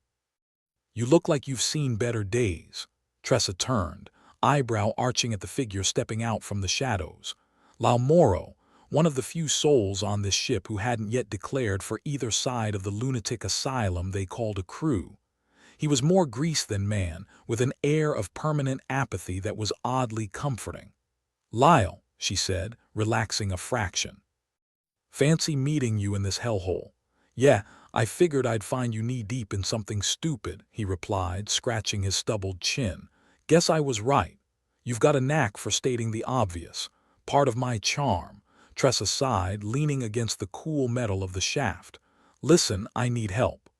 "You look like you've seen better days." Tressa turned, eyebrow arching at the figure stepping out from the shadows. Laumoro, one of the few souls on this ship who hadn't yet declared for either side of the lunatic asylum they called a crew. He was more grease than man, with an air of permanent apathy that was oddly comforting. "Lyle," she said, relaxing a fraction. "Fancy meeting you in this hellhole." "Yeah, I figured I'd find you knee-deep in something stupid," he replied, scratching his stubbled chin. "Guess I was right. You've got a knack for stating the obvious. Part of my charm." Tressa sighed, leaning against the cool metal of the shaft. "Listen, I need help.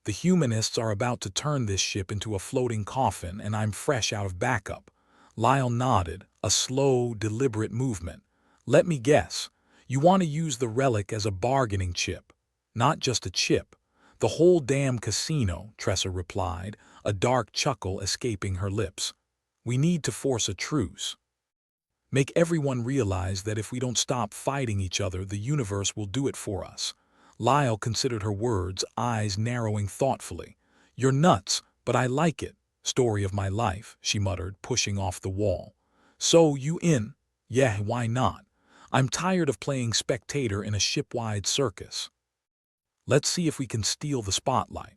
The humanists are about to turn this ship into a floating coffin, and I'm fresh out of backup." Lyle nodded, a slow, deliberate movement. "Let me guess. You want to use the relic as a bargaining chip." "Not just a chip. The whole damn casino," Tressa replied, a dark chuckle escaping her lips. We need to force a truce. Make everyone realize that if we don't stop fighting each other, the universe will do it for us. Lyle considered her words, eyes narrowing thoughtfully. You're nuts, but I like it. Story of my life, she muttered, pushing off the wall. So, you in? Yeah, why not? I'm tired of playing spectator in a shipwide circus. Let's see if we can steal the spotlight.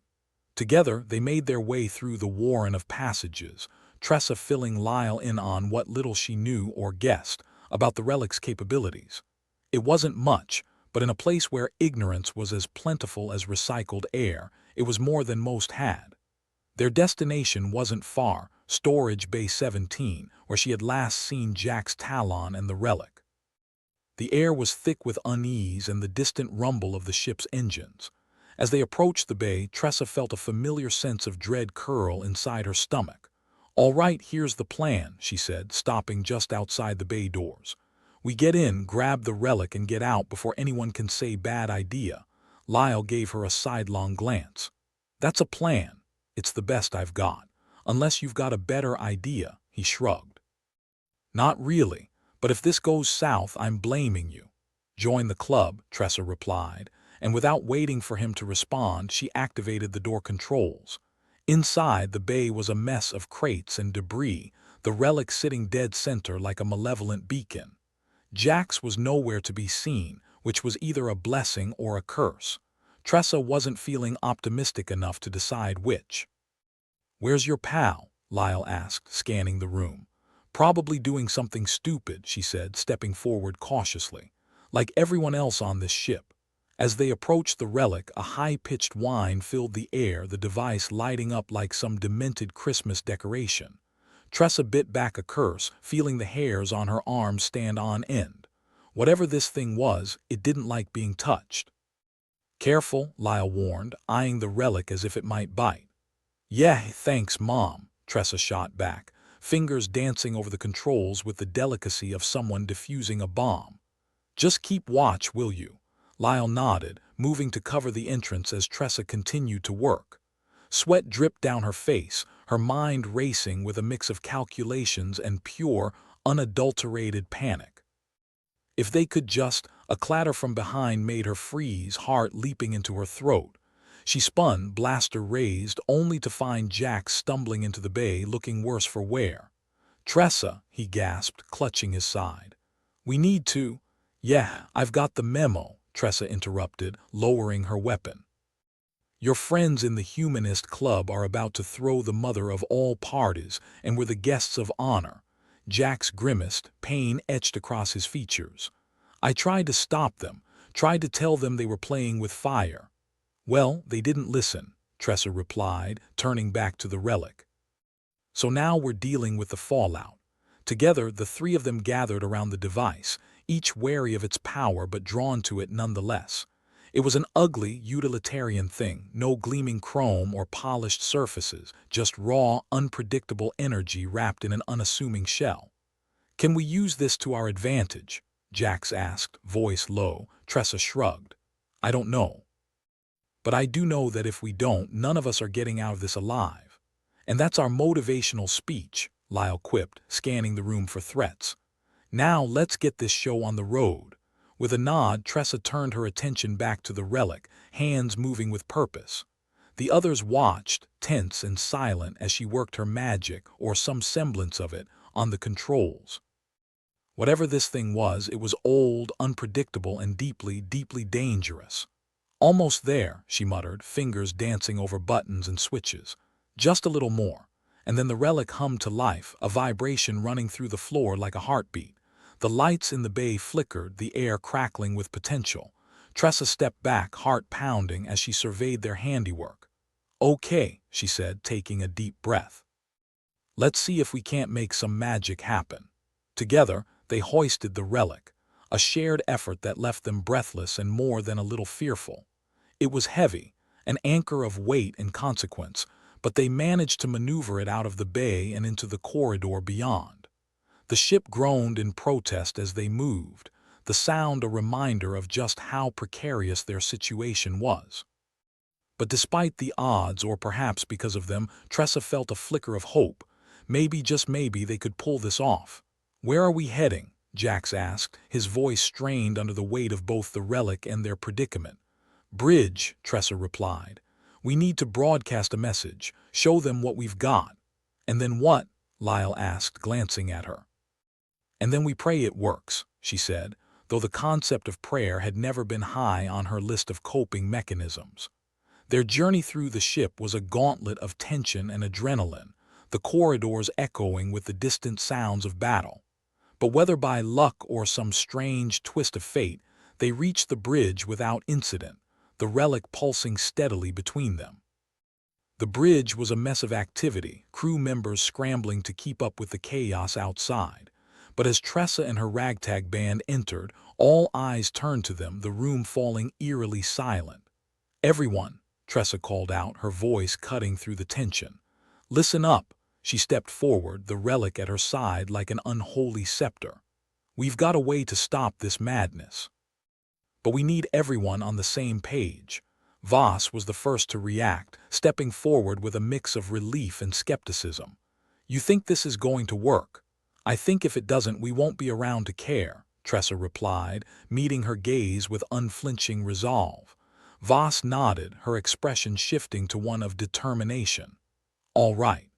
Together, they made their way through the warren of passages, Tressa filling Lyle in on what little she knew or guessed about the Relic's capabilities. It wasn't much, but in a place where ignorance was as plentiful as recycled air, it was more than most had. Their destination wasn't far, Storage Bay 17, where she had last seen Jack's Talon and the Relic. The air was thick with unease and the distant rumble of the ship's engines. As they approached the bay, Tressa felt a familiar sense of dread curl inside her stomach. All right, here's the plan, she said, stopping just outside the bay doors. We get in, grab the Relic, and get out before anyone can say bad idea. Lyle gave her a sidelong glance. That's a plan. It's the best I've got. Unless you've got a better idea, he shrugged. Not really, but if this goes south, I'm blaming you. Join the club, Tressa replied, and without waiting for him to respond, she activated the door controls. Inside, the bay was a mess of crates and debris, the Relic sitting dead center like a malevolent beacon. Jax was nowhere to be seen, which was either a blessing or a curse. Tressa wasn't feeling optimistic enough to decide which. Where's your pal? Lyle asked, scanning the room. Probably doing something stupid, she said, stepping forward cautiously. Like everyone else on this ship. As they approached the Relic, a high-pitched whine filled the air, the device lighting up like some demented Christmas decoration. Tressa bit back a curse, feeling the hairs on her arms stand on end. Whatever this thing was, it didn't like being touched. Careful, Lyle warned, eyeing the Relic as if it might bite. Yeah, thanks, Mom, Tressa shot back, fingers dancing over the controls with the delicacy of someone defusing a bomb. Just keep watch, will you? Lyle nodded, moving to cover the entrance as Tressa continued to work. Sweat dripped down her face, her mind racing with a mix of calculations and pure, unadulterated panic. If they could just, a clatter from behind made her freeze, heart leaping into her throat. She spun, blaster raised, only to find Jack stumbling into the bay, looking worse for wear. Tressa, he gasped, clutching his side. We need to. Yeah, I've got the memo, Tressa interrupted, lowering her weapon. Your friends in the Humanist Club are about to throw the mother of all parties, and we're the guests of honor. Jax grimaced, pain etched across his features. I tried to stop them, tried to tell them they were playing with fire. Well, they didn't listen, Tressa replied, turning back to the Relic. So now we're dealing with the fallout. Together, the three of them gathered around the device, each wary of its power but drawn to it nonetheless. It was an ugly, utilitarian thing, no gleaming chrome or polished surfaces, just raw, unpredictable energy wrapped in an unassuming shell. Can we use this to our advantage? Jax asked, voice low. Tressa shrugged. I don't know. But I do know that if we don't, none of us are getting out of this alive. And that's our motivational speech, Lyle quipped, scanning the room for threats. Now let's get this show on the road. With a nod, Tressa turned her attention back to the Relic, hands moving with purpose. The others watched, tense and silent, as she worked her magic, or some semblance of it, on the controls. Whatever this thing was, it was old, unpredictable, and deeply, deeply dangerous. Almost there, she muttered, fingers dancing over buttons and switches. Just a little more. And then the Relic hummed to life, a vibration running through the floor like a heartbeat. The lights in the bay flickered, the air crackling with potential. Tressa stepped back, heart pounding, as she surveyed their handiwork. Okay, she said, taking a deep breath. Let's see if we can't make some magic happen. Together, they hoisted the Relic, a shared effort that left them breathless and more than a little fearful. It was heavy, an anchor of weight and consequence, but they managed to maneuver it out of the bay and into the corridor beyond. The ship groaned in protest as they moved, the sound a reminder of just how precarious their situation was. But despite the odds, or perhaps because of them, Tressa felt a flicker of hope. Maybe, just maybe, they could pull this off. "Where are we heading?" Jax asked, his voice strained under the weight of both the relic and their predicament. "Bridge," Tressa replied. "We need to broadcast a message, show them what we've got." "And then what?" Lyle asked, glancing at her. "And then we pray it works," she said, though the concept of prayer had never been high on her list of coping mechanisms. Their journey through the ship was a gauntlet of tension and adrenaline, the corridors echoing with the distant sounds of battle. But whether by luck or some strange twist of fate, they reached the bridge without incident, the relic pulsing steadily between them. The bridge was a mess of activity, crew members scrambling to keep up with the chaos outside. But as Tressa and her ragtag band entered, all eyes turned to them, the room falling eerily silent. "Everyone," Tressa called out, her voice cutting through the tension. "Listen up." She stepped forward, the relic at her side like an unholy scepter. "We've got a way to stop this madness. But we need everyone on the same page." Voss was the first to react, stepping forward with a mix of relief and skepticism. "You think this is going to work?" "I think if it doesn't, we won't be around to care," Tressa replied, meeting her gaze with unflinching resolve. Voss nodded, her expression shifting to one of determination. "All right.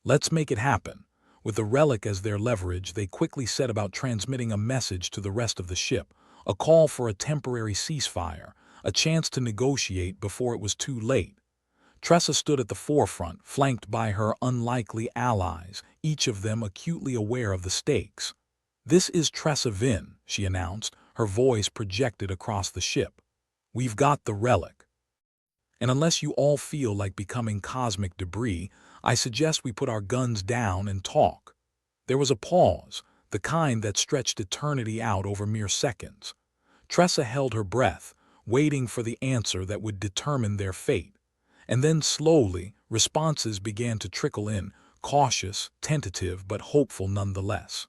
Let's make it happen." With the relic as their leverage, they quickly set about transmitting a message to the rest of the ship, a call for a temporary ceasefire, a chance to negotiate before it was too late. Tressa stood at the forefront, flanked by her unlikely allies, each of them acutely aware of the stakes. "This is Tressa Vin," she announced, her voice projected across the ship. "We've got the relic. And unless you all feel like becoming cosmic debris, I suggest we put our guns down and talk." There was a pause, the kind that stretched eternity out over mere seconds. Tressa held her breath, waiting for the answer that would determine their fate. And then slowly, responses began to trickle in, cautious, tentative, but hopeful nonetheless.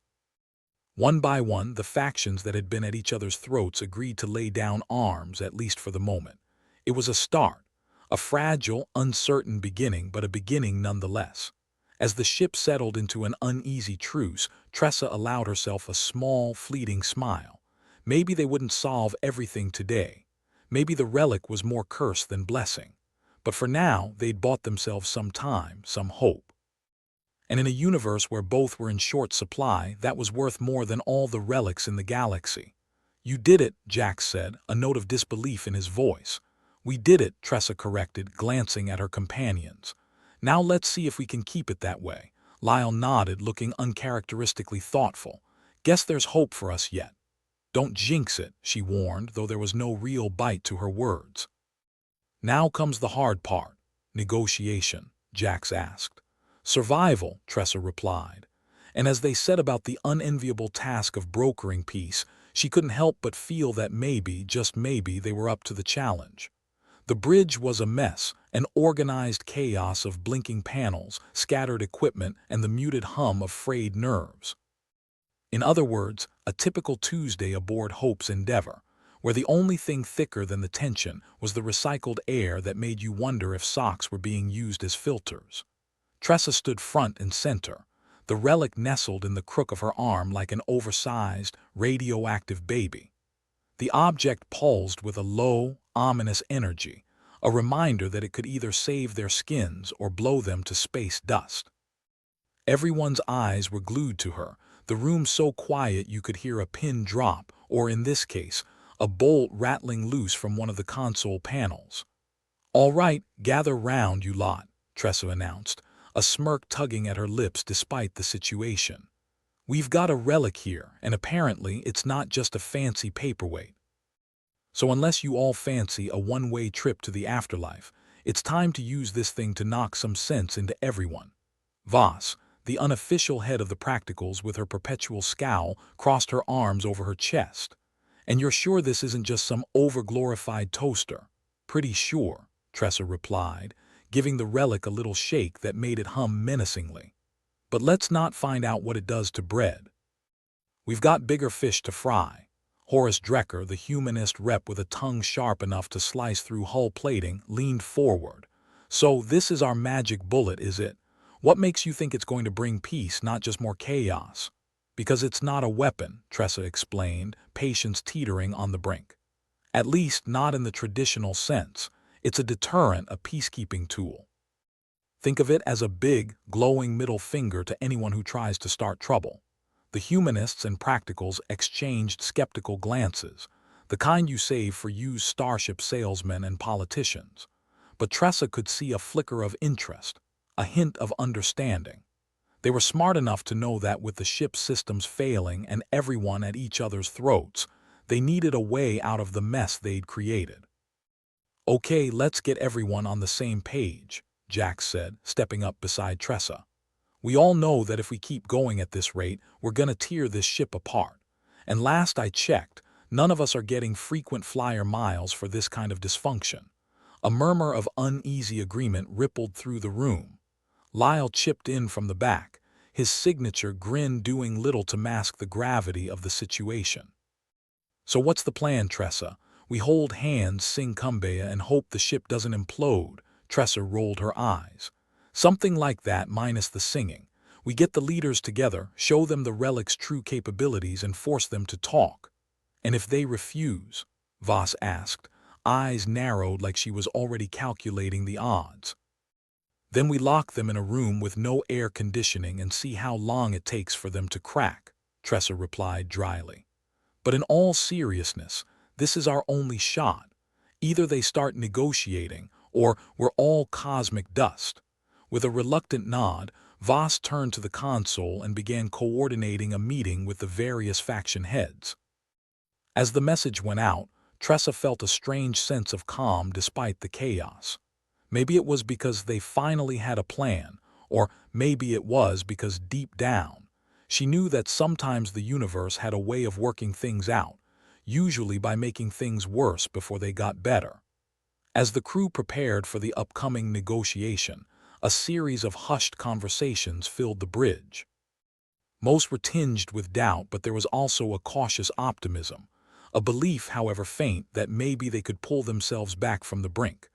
One by one, the factions that had been at each other's throats agreed to lay down arms, at least for the moment. It was a start, a fragile, uncertain beginning, but a beginning nonetheless. As the ship settled into an uneasy truce, Tressa allowed herself a small, fleeting smile. Maybe they wouldn't solve everything today. Maybe the relic was more curse than blessing. But for now, they'd bought themselves some time, some hope. And in a universe where both were in short supply, that was worth more than all the relics in the galaxy. "You did it," Jax said, a note of disbelief in his voice. "We did it," Tressa corrected, glancing at her companions. "Now let's see if we can keep it that way." Lyle nodded, looking uncharacteristically thoughtful. "Guess there's hope for us yet." "Don't jinx it," she warned, though there was no real bite to her words. "Now comes the hard part." "Negotiation?" Jax asked. "Survival," Tressa replied. And as they set about the unenviable task of brokering peace, she couldn't help but feel that maybe, just maybe, they were up to the challenge. The bridge was a mess, an organized chaos of blinking panels, scattered equipment, and the muted hum of frayed nerves. In other words, a typical Tuesday aboard Hope's Endeavor, where the only thing thicker than the tension was the recycled air that made you wonder if socks were being used as filters. Tressa stood front and center, the relic nestled in the crook of her arm like an oversized, radioactive baby. The object pulsed with a low, ominous energy, a reminder that it could either save their skins or blow them to space dust. Everyone's eyes were glued to her, the room so quiet you could hear a pin drop, or in this case, a bolt rattling loose from one of the console panels. "All right, gather round, you lot," Tressa announced, a smirk tugging at her lips despite the situation. "We've got a relic here, and apparently it's not just a fancy paperweight. So unless you all fancy a one-way trip to the afterlife, it's time to use this thing to knock some sense into everyone." Voss, the unofficial head of the practicals with her perpetual scowl, crossed her arms over her chest. "And you're sure this isn't just some over-glorified toaster?" "Pretty sure," Tressa replied, giving the relic a little shake that made it hum menacingly. "But let's not find out what it does to bread. We've got bigger fish to fry." Horace Drecker, the humanist rep with a tongue sharp enough to slice through hull plating, leaned forward. "So this is our magic bullet, is it? What makes you think it's going to bring peace, not just more chaos? Because it's not a weapon, Tressa explained, patience teetering on the brink. At least not in the traditional sense. It's a deterrent, a peacekeeping tool. Think of it as a big, glowing middle finger to anyone who tries to start trouble. The humanists and practicals exchanged skeptical glances, the kind you save for used starship salesmen and politicians. But Tressa could see a flicker of interest, a hint of understanding. They were smart enough to know that with the ship's systems failing and everyone at each other's throats, they needed a way out of the mess they'd created. "Okay, let's get everyone on the same page," Jack said, stepping up beside Tressa. "We all know that if we keep going at this rate, we're gonna tear this ship apart. And last I checked, none of us are getting frequent flyer miles for this kind of dysfunction." A murmur of uneasy agreement rippled through the room. Lyle chipped in from the back, his signature grin doing little to mask the gravity of the situation. "So what's the plan, Tressa? We hold hands, sing Kumbaya, and hope the ship doesn't implode." Tressa rolled her eyes. "Something like that, minus the singing. We get the leaders together, show them the Relic's true capabilities, and force them to talk." "And if they refuse?" Voss asked, eyes narrowed like she was already calculating the odds. "Then we lock them in a room with no air conditioning and see how long it takes for them to crack," Tressa replied dryly. "But in all seriousness, this is our only shot. Either they start negotiating, or we're all cosmic dust." With a reluctant nod, Voss turned to the console and began coordinating a meeting with the various faction heads. As the message went out, Tressa felt a strange sense of calm despite the chaos. Maybe it was because they finally had a plan, or maybe it was because deep down, she knew that sometimes the universe had a way of working things out, usually by making things worse before they got better. As the crew prepared for the upcoming negotiation, a series of hushed conversations filled the bridge. Most were tinged with doubt, but there was also a cautious optimism, a belief, however faint, that maybe they could pull themselves back from the brink.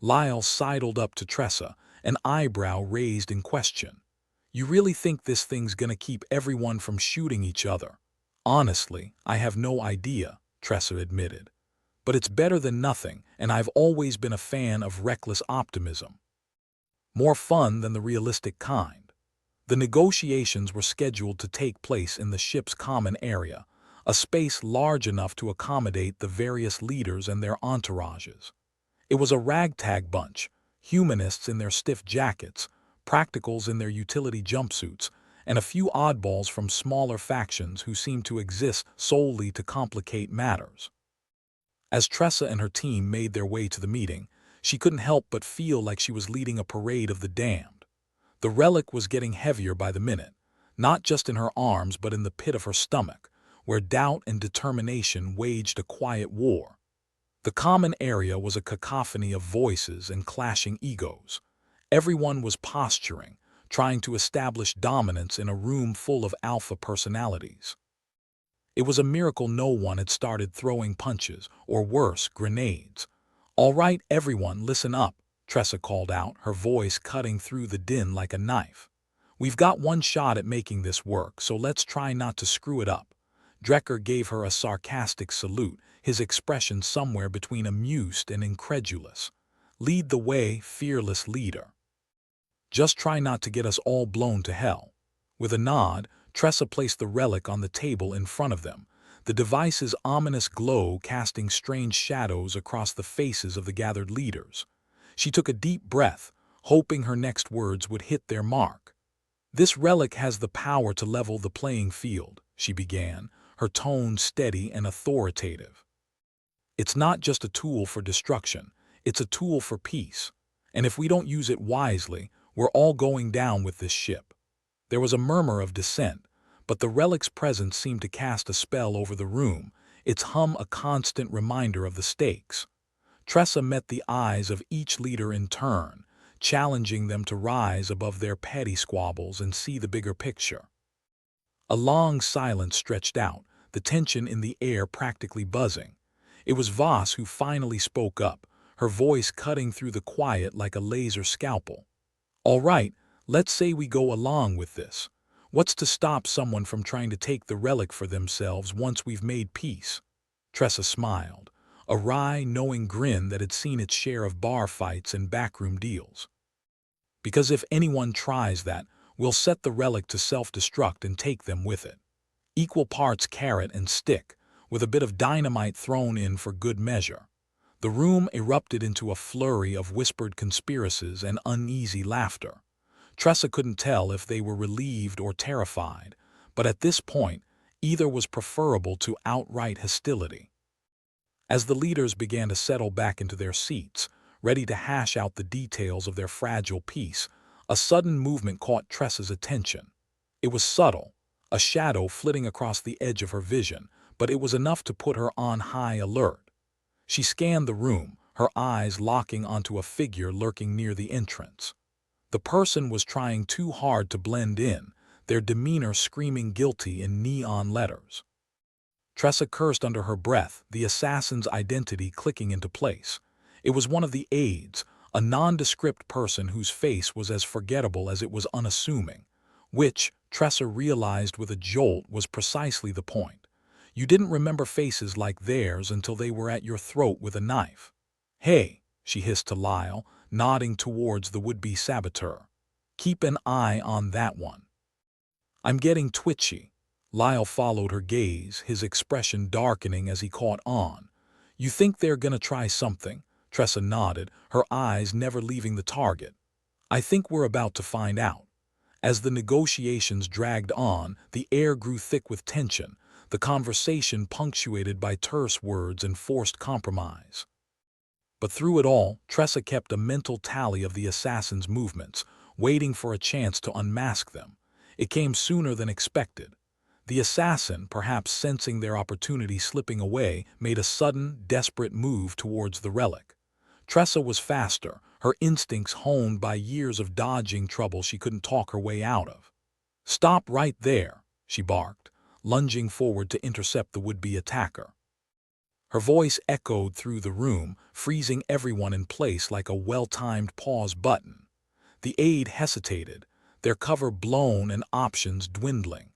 Lyle sidled up to Tressa, an eyebrow raised in question. "You really think this thing's gonna keep everyone from shooting each other?" "Honestly, I have no idea," Tressa admitted. "But it's better than nothing, and I've always been a fan of reckless optimism. More fun than the realistic kind." The negotiations were scheduled to take place in the ship's common area, a space large enough to accommodate the various leaders and their entourages. It was a ragtag bunch, humanists in their stiff jackets, practicals in their utility jumpsuits, and a few oddballs from smaller factions who seemed to exist solely to complicate matters. As Tressa and her team made their way to the meeting, she couldn't help but feel like she was leading a parade of the damned. The relic was getting heavier by the minute, not just in her arms but in the pit of her stomach, where doubt and determination waged a quiet war. The common area was a cacophony of voices and clashing egos. Everyone was posturing, trying to establish dominance in a room full of alpha personalities. It was a miracle no one had started throwing punches, or worse, grenades. "All right, everyone, listen up," Tressa called out, her voice cutting through the din like a knife. "We've got one shot at making this work, so let's try not to screw it up." Drecker gave her a sarcastic salute, his expression somewhere between amused and incredulous. "Lead the way, fearless leader. Just try not to get us all blown to hell." With a nod, Tressa placed the relic on the table in front of them, the device's ominous glow casting strange shadows across the faces of the gathered leaders. She took a deep breath, hoping her next words would hit their mark. "This relic has the power to level the playing field," she began, her tone steady and authoritative. "It's not just a tool for destruction, it's a tool for peace. And if we don't use it wisely, we're all going down with this ship." There was a murmur of dissent, but the relic's presence seemed to cast a spell over the room, its hum a constant reminder of the stakes. Tressa met the eyes of each leader in turn, challenging them to rise above their petty squabbles and see the bigger picture. A long silence stretched out, the tension in the air practically buzzing. It was Voss who finally spoke up, her voice cutting through the quiet like a laser scalpel. "All right, Let's say we go along with this. What's to stop someone from trying to take the relic for themselves once we've made peace? Tressa smiled, a wry, knowing grin that had seen its share of bar fights and backroom deals. Because if anyone tries that, we'll set the relic to self-destruct and take them with it. Equal parts carrot and stick, with a bit of dynamite thrown in for good measure. The room erupted into a flurry of whispered conspiracies and uneasy laughter. Tressa couldn't tell if they were relieved or terrified, but at this point, either was preferable to outright hostility. As the leaders began to settle back into their seats, ready to hash out the details of their fragile peace, a sudden movement caught Tressa's attention. It was subtle, a shadow flitting across the edge of her vision, but it was enough to put her on high alert. She scanned the room, her eyes locking onto a figure lurking near the entrance. The person was trying too hard to blend in, their demeanor screaming guilty in neon letters. Tressa cursed under her breath, the assassin's identity clicking into place. It was one of the aides, a nondescript person whose face was as forgettable as it was unassuming, which, Tressa realized with a jolt, was precisely the point. You didn't remember faces like theirs until they were at your throat with a knife. "Hey," she hissed to Lyle, nodding towards the would-be saboteur. "Keep an eye on that one." "I'm getting twitchy." Lyle followed her gaze, his expression darkening as he caught on. "You think they're gonna try something?" Tressa nodded, her eyes never leaving the target. "I think we're about to find out." As the negotiations dragged on, the air grew thick with tension, the conversation punctuated by terse words and forced compromise. But through it all, Tressa kept a mental tally of the assassin's movements, waiting for a chance to unmask them. It came sooner than expected. The assassin, perhaps sensing their opportunity slipping away, made a sudden, desperate move towards the relic. Tressa was faster, her instincts honed by years of dodging trouble she couldn't talk her way out of. "Stop right there," she barked, lunging forward to intercept the would-be attacker. Her voice echoed through the room, freezing everyone in place like a well-timed pause button. The aide hesitated, their cover blown and options dwindling.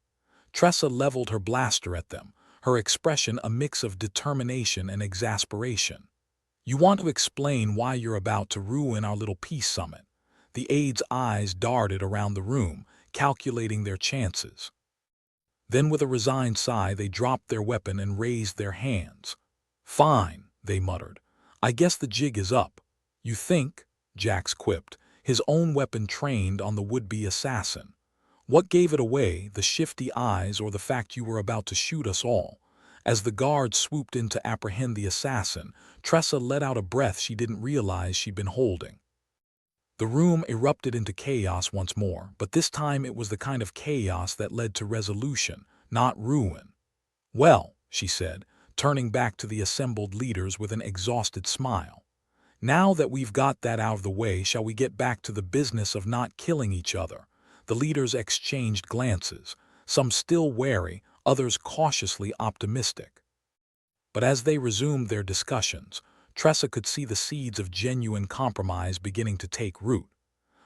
Tressa leveled her blaster at them, her expression a mix of determination and exasperation. "You want to explain why you're about to ruin our little peace summit?" The aide's eyes darted around the room, calculating their chances. Then with a resigned sigh, they dropped their weapon and raised their hands. "Fine," they muttered. "I guess the jig is up." "You think?" Jax quipped, his own weapon trained on the would-be assassin. "What gave it away, the shifty eyes or the fact you were about to shoot us all?" As the guard swooped in to apprehend the assassin, Tressa let out a breath she didn't realize she'd been holding. The room erupted into chaos once more, but this time it was the kind of chaos that led to resolution, not ruin. "Well," she said, turning back to the assembled leaders with an exhausted smile. "Now that we've got that out of the way, shall we get back to the business of not killing each other?" The leaders exchanged glances, some still wary, others cautiously optimistic. But as they resumed their discussions, Tressa could see the seeds of genuine compromise beginning to take root.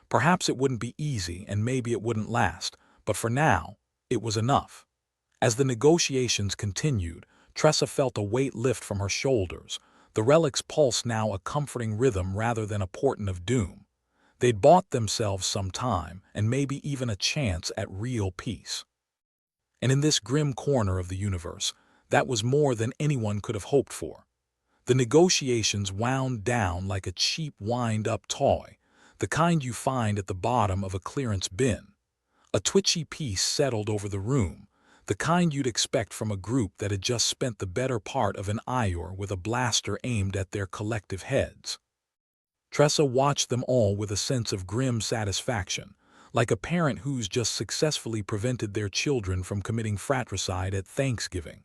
Perhaps it wouldn't be easy and maybe it wouldn't last, but for now, it was enough. As the negotiations continued, Tressa felt a weight lift from her shoulders, the relic's pulse now a comforting rhythm rather than a portent of doom. They'd bought themselves some time and maybe even a chance at real peace. And in this grim corner of the universe, that was more than anyone could have hoped for. The negotiations wound down like a cheap wind-up toy, the kind you find at the bottom of a clearance bin. A twitchy peace settled over the room, the kind you'd expect from a group that had just spent the better part of an hour with a blaster aimed at their collective heads. Tressa watched them all with a sense of grim satisfaction, like a parent who's just successfully prevented their children from committing fratricide at Thanksgiving.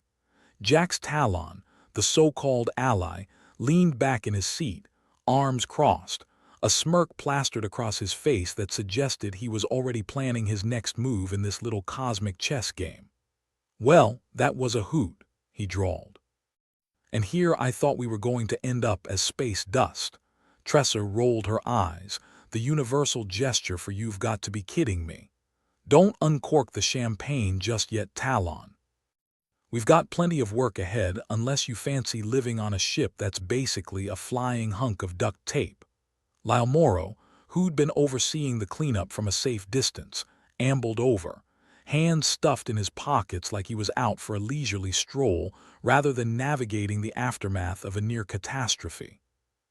Jax Talon, the so-called ally, leaned back in his seat, arms crossed, a smirk plastered across his face that suggested he was already planning his next move in this little cosmic chess game. "Well, that was a hoot," he drawled. "And here I thought we were going to end up as space dust." Tressa rolled her eyes, the universal gesture for "you've got to be kidding me." Don't uncork the champagne just yet, Talon. We've got plenty of work ahead unless you fancy living on a ship that's basically a flying hunk of duct tape. Lyle Morrow, who'd been overseeing the cleanup from a safe distance, ambled over, hands stuffed in his pockets like he was out for a leisurely stroll rather than navigating the aftermath of a near catastrophe.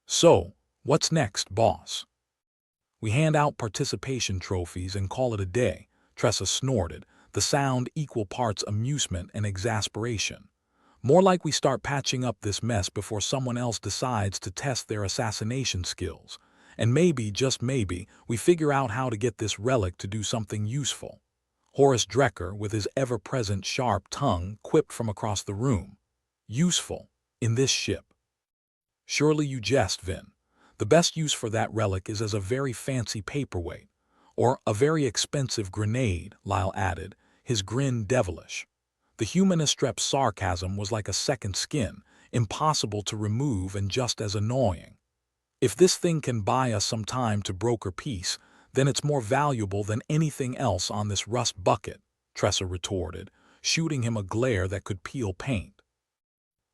"So, what's next, boss?" "We hand out participation trophies and call it a day," Tressa snorted, the sound equal parts amusement and exasperation. "More like we start patching up this mess before someone else decides to test their assassination skills. And maybe, just maybe, we figure out how to get this relic to do something useful." Horace Drecker, with his ever-present sharp tongue, quipped from across the room. "Useful? In this ship?" "Surely you jest, Vin. The best use for that relic is as a very fancy paperweight. Or a very expensive grenade," Lyle added, his grin devilish. The humanist rep's sarcasm was like a second skin, impossible to remove and just as annoying. "If this thing can buy us some time to broker peace, then it's more valuable than anything else on this rust bucket," Tressa retorted, shooting him a glare that could peel paint.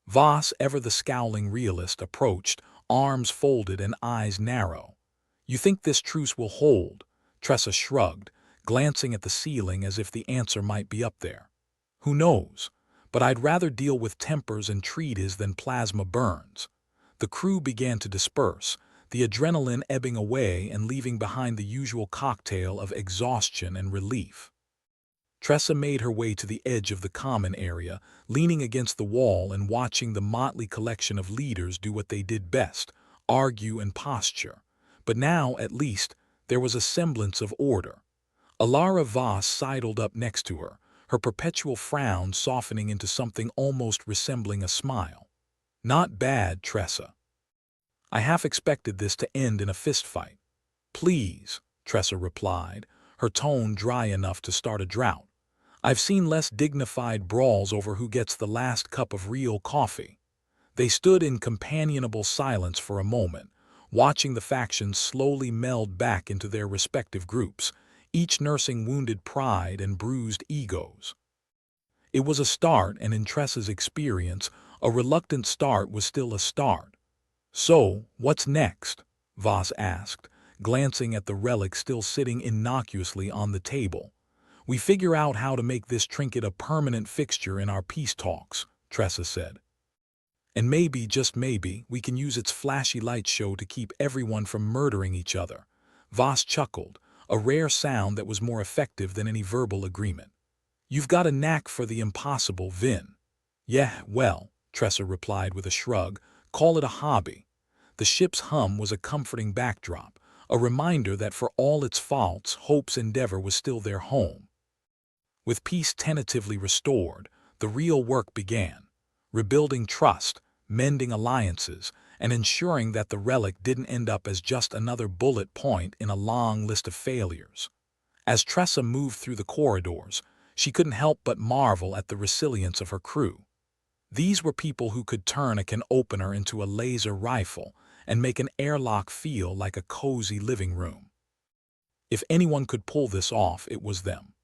Voss, ever the scowling realist, approached, arms folded and eyes narrow. "You think this truce will hold?" Tressa shrugged, glancing at the ceiling as if the answer might be up there. "Who knows? But I'd rather deal with tempers and treaties than plasma burns." The crew began to disperse, the adrenaline ebbing away and leaving behind the usual cocktail of exhaustion and relief. Tressa made her way to the edge of the common area, leaning against the wall and watching the motley collection of leaders do what they did best, argue and posture. But now, at least, there was a semblance of order. Alara Voss sidled up next to her perpetual frown softening into something almost resembling a smile. "Not bad, Tressa. I half expected this to end in a fistfight." "Please," Tressa replied, her tone dry enough to start a drought. "I've seen less dignified brawls over who gets the last cup of real coffee." They stood in companionable silence for a moment, watching the factions slowly meld back into their respective groups, each nursing wounded pride and bruised egos. It was a start, and in Tressa's experience, a reluctant start was still a start. "So, what's next?" Voss asked, glancing at the relic still sitting innocuously on the table. "We figure out how to make this trinket a permanent fixture in our peace talks," Tressa said. "And maybe, just maybe, we can use its flashy light show to keep everyone from murdering each other." Voss chuckled, a rare sound that was more effective than any verbal agreement. "You've got a knack for the impossible, Vin." "Yeah, well," Tressa replied with a shrug, "call it a hobby." The ship's hum was a comforting backdrop, a reminder that for all its faults, Hope's endeavor was still their home. With peace tentatively restored, the real work began, rebuilding trust, mending alliances, and ensuring that the relic didn't end up as just another bullet point in a long list of failures. As Tressa moved through the corridors, she couldn't help but marvel at the resilience of her crew. These were people who could turn a can opener into a laser rifle and make an airlock feel like a cozy living room. If anyone could pull this off, it was them.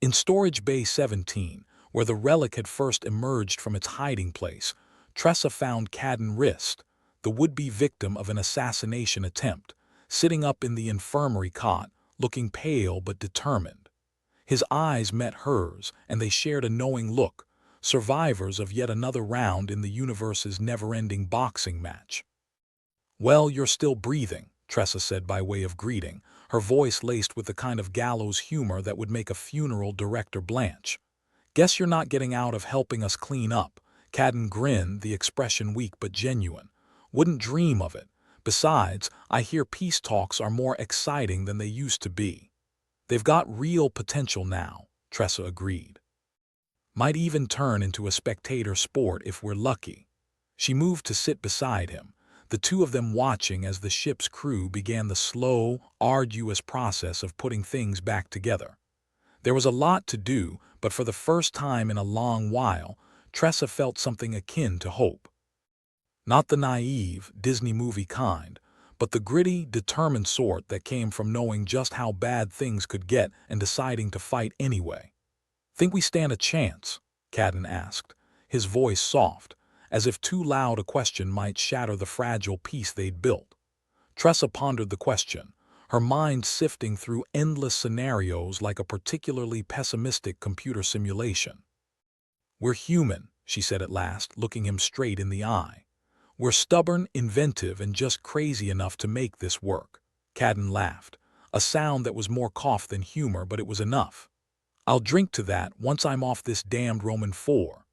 In Storage Bay 17, where the relic had first emerged from its hiding place, Tressa found Cadden Rist, the would-be victim of an assassination attempt, sitting up in the infirmary cot, looking pale but determined. His eyes met hers, and they shared a knowing look, survivors of yet another round in the universe's never-ending boxing match. "Well, you're still breathing," Tressa said by way of greeting, her voice laced with the kind of gallows humor that would make a funeral director blanch. "Guess you're not getting out of helping us clean up." Cadden grinned, the expression weak but genuine. "Wouldn't dream of it. Besides, I hear peace talks are more exciting than they used to be." "They've got real potential now," Tressa agreed. "Might even turn into a spectator sport if we're lucky." She moved to sit beside him, the two of them watching as the ship's crew began the slow, arduous process of putting things back together. There was a lot to do, but for the first time in a long while, Tressa felt something akin to hope. Not the naive, Disney movie kind, but the gritty, determined sort that came from knowing just how bad things could get and deciding to fight anyway. "Think we stand a chance?" Cadden asked, his voice soft, as if too loud a question might shatter the fragile peace they'd built. Tressa pondered the question, her mind sifting through endless scenarios like a particularly pessimistic computer simulation. "We're human," she said at last, looking him straight in the eye. "We're stubborn, inventive, and just crazy enough to make this work." Cadden laughed, a sound that was more cough than humor, but it was enough. "I'll drink to that once I'm off this damned Roman 4.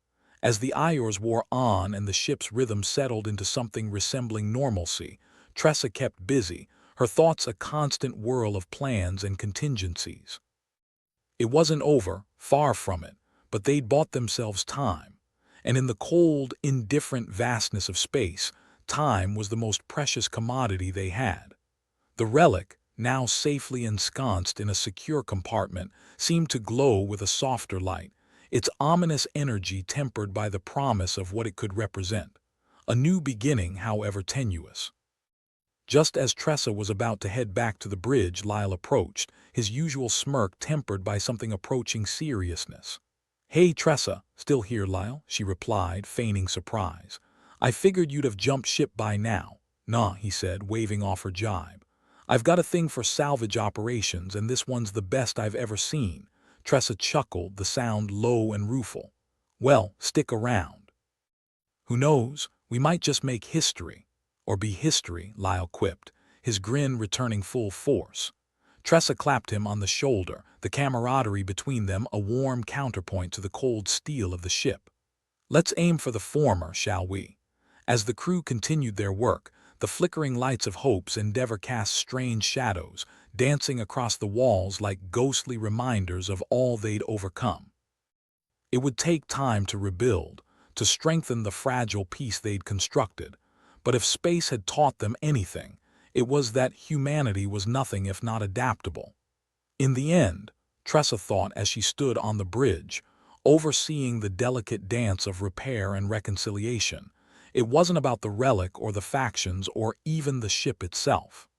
As the hours wore on and the ship's rhythm settled into something resembling normalcy, Tressa kept busy, her thoughts a constant whirl of plans and contingencies. It wasn't over, far from it, but they'd bought themselves time. And in the cold, indifferent vastness of space, time was the most precious commodity they had. The relic, now safely ensconced in a secure compartment, seemed to glow with a softer light, its ominous energy tempered by the promise of what it could represent. A new beginning, however tenuous. Just as Tressa was about to head back to the bridge, Lyle approached, his usual smirk tempered by something approaching seriousness. "Hey, Tressa, still here, Lyle?" she replied, feigning surprise. "I figured you'd have jumped ship by now." "Nah," he said, waving off her jibe. "I've got a thing for salvage operations, and this one's the best I've ever seen." Tressa chuckled, the sound low and rueful. "Well, stick around. Who knows, we might just make history. Or be history," Lyle quipped, his grin returning full force. Tressa clapped him on the shoulder, the camaraderie between them a warm counterpoint to the cold steel of the ship. "Let's aim for the former, shall we?" As the crew continued their work, the flickering lights of Hope's Endeavor cast strange shadows, dancing across the walls like ghostly reminders of all they'd overcome. It would take time to rebuild, to strengthen the fragile peace they'd constructed, but if space had taught them anything, it was that humanity was nothing if not adaptable. In the end, Tressa thought as she stood on the bridge, overseeing the delicate dance of repair and reconciliation, it wasn't about the relic or the factions or even the ship itself.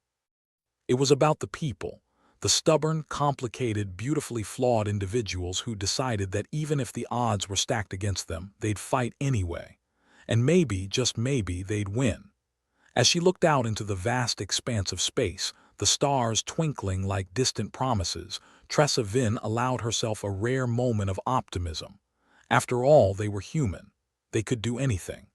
It was about the people, the stubborn, complicated, beautifully flawed individuals who decided that even if the odds were stacked against them, they'd fight anyway. And maybe, just maybe, they'd win. As she looked out into the vast expanse of space, the stars twinkling like distant promises, Tressa Vin allowed herself a rare moment of optimism. After all, they were human. They could do anything.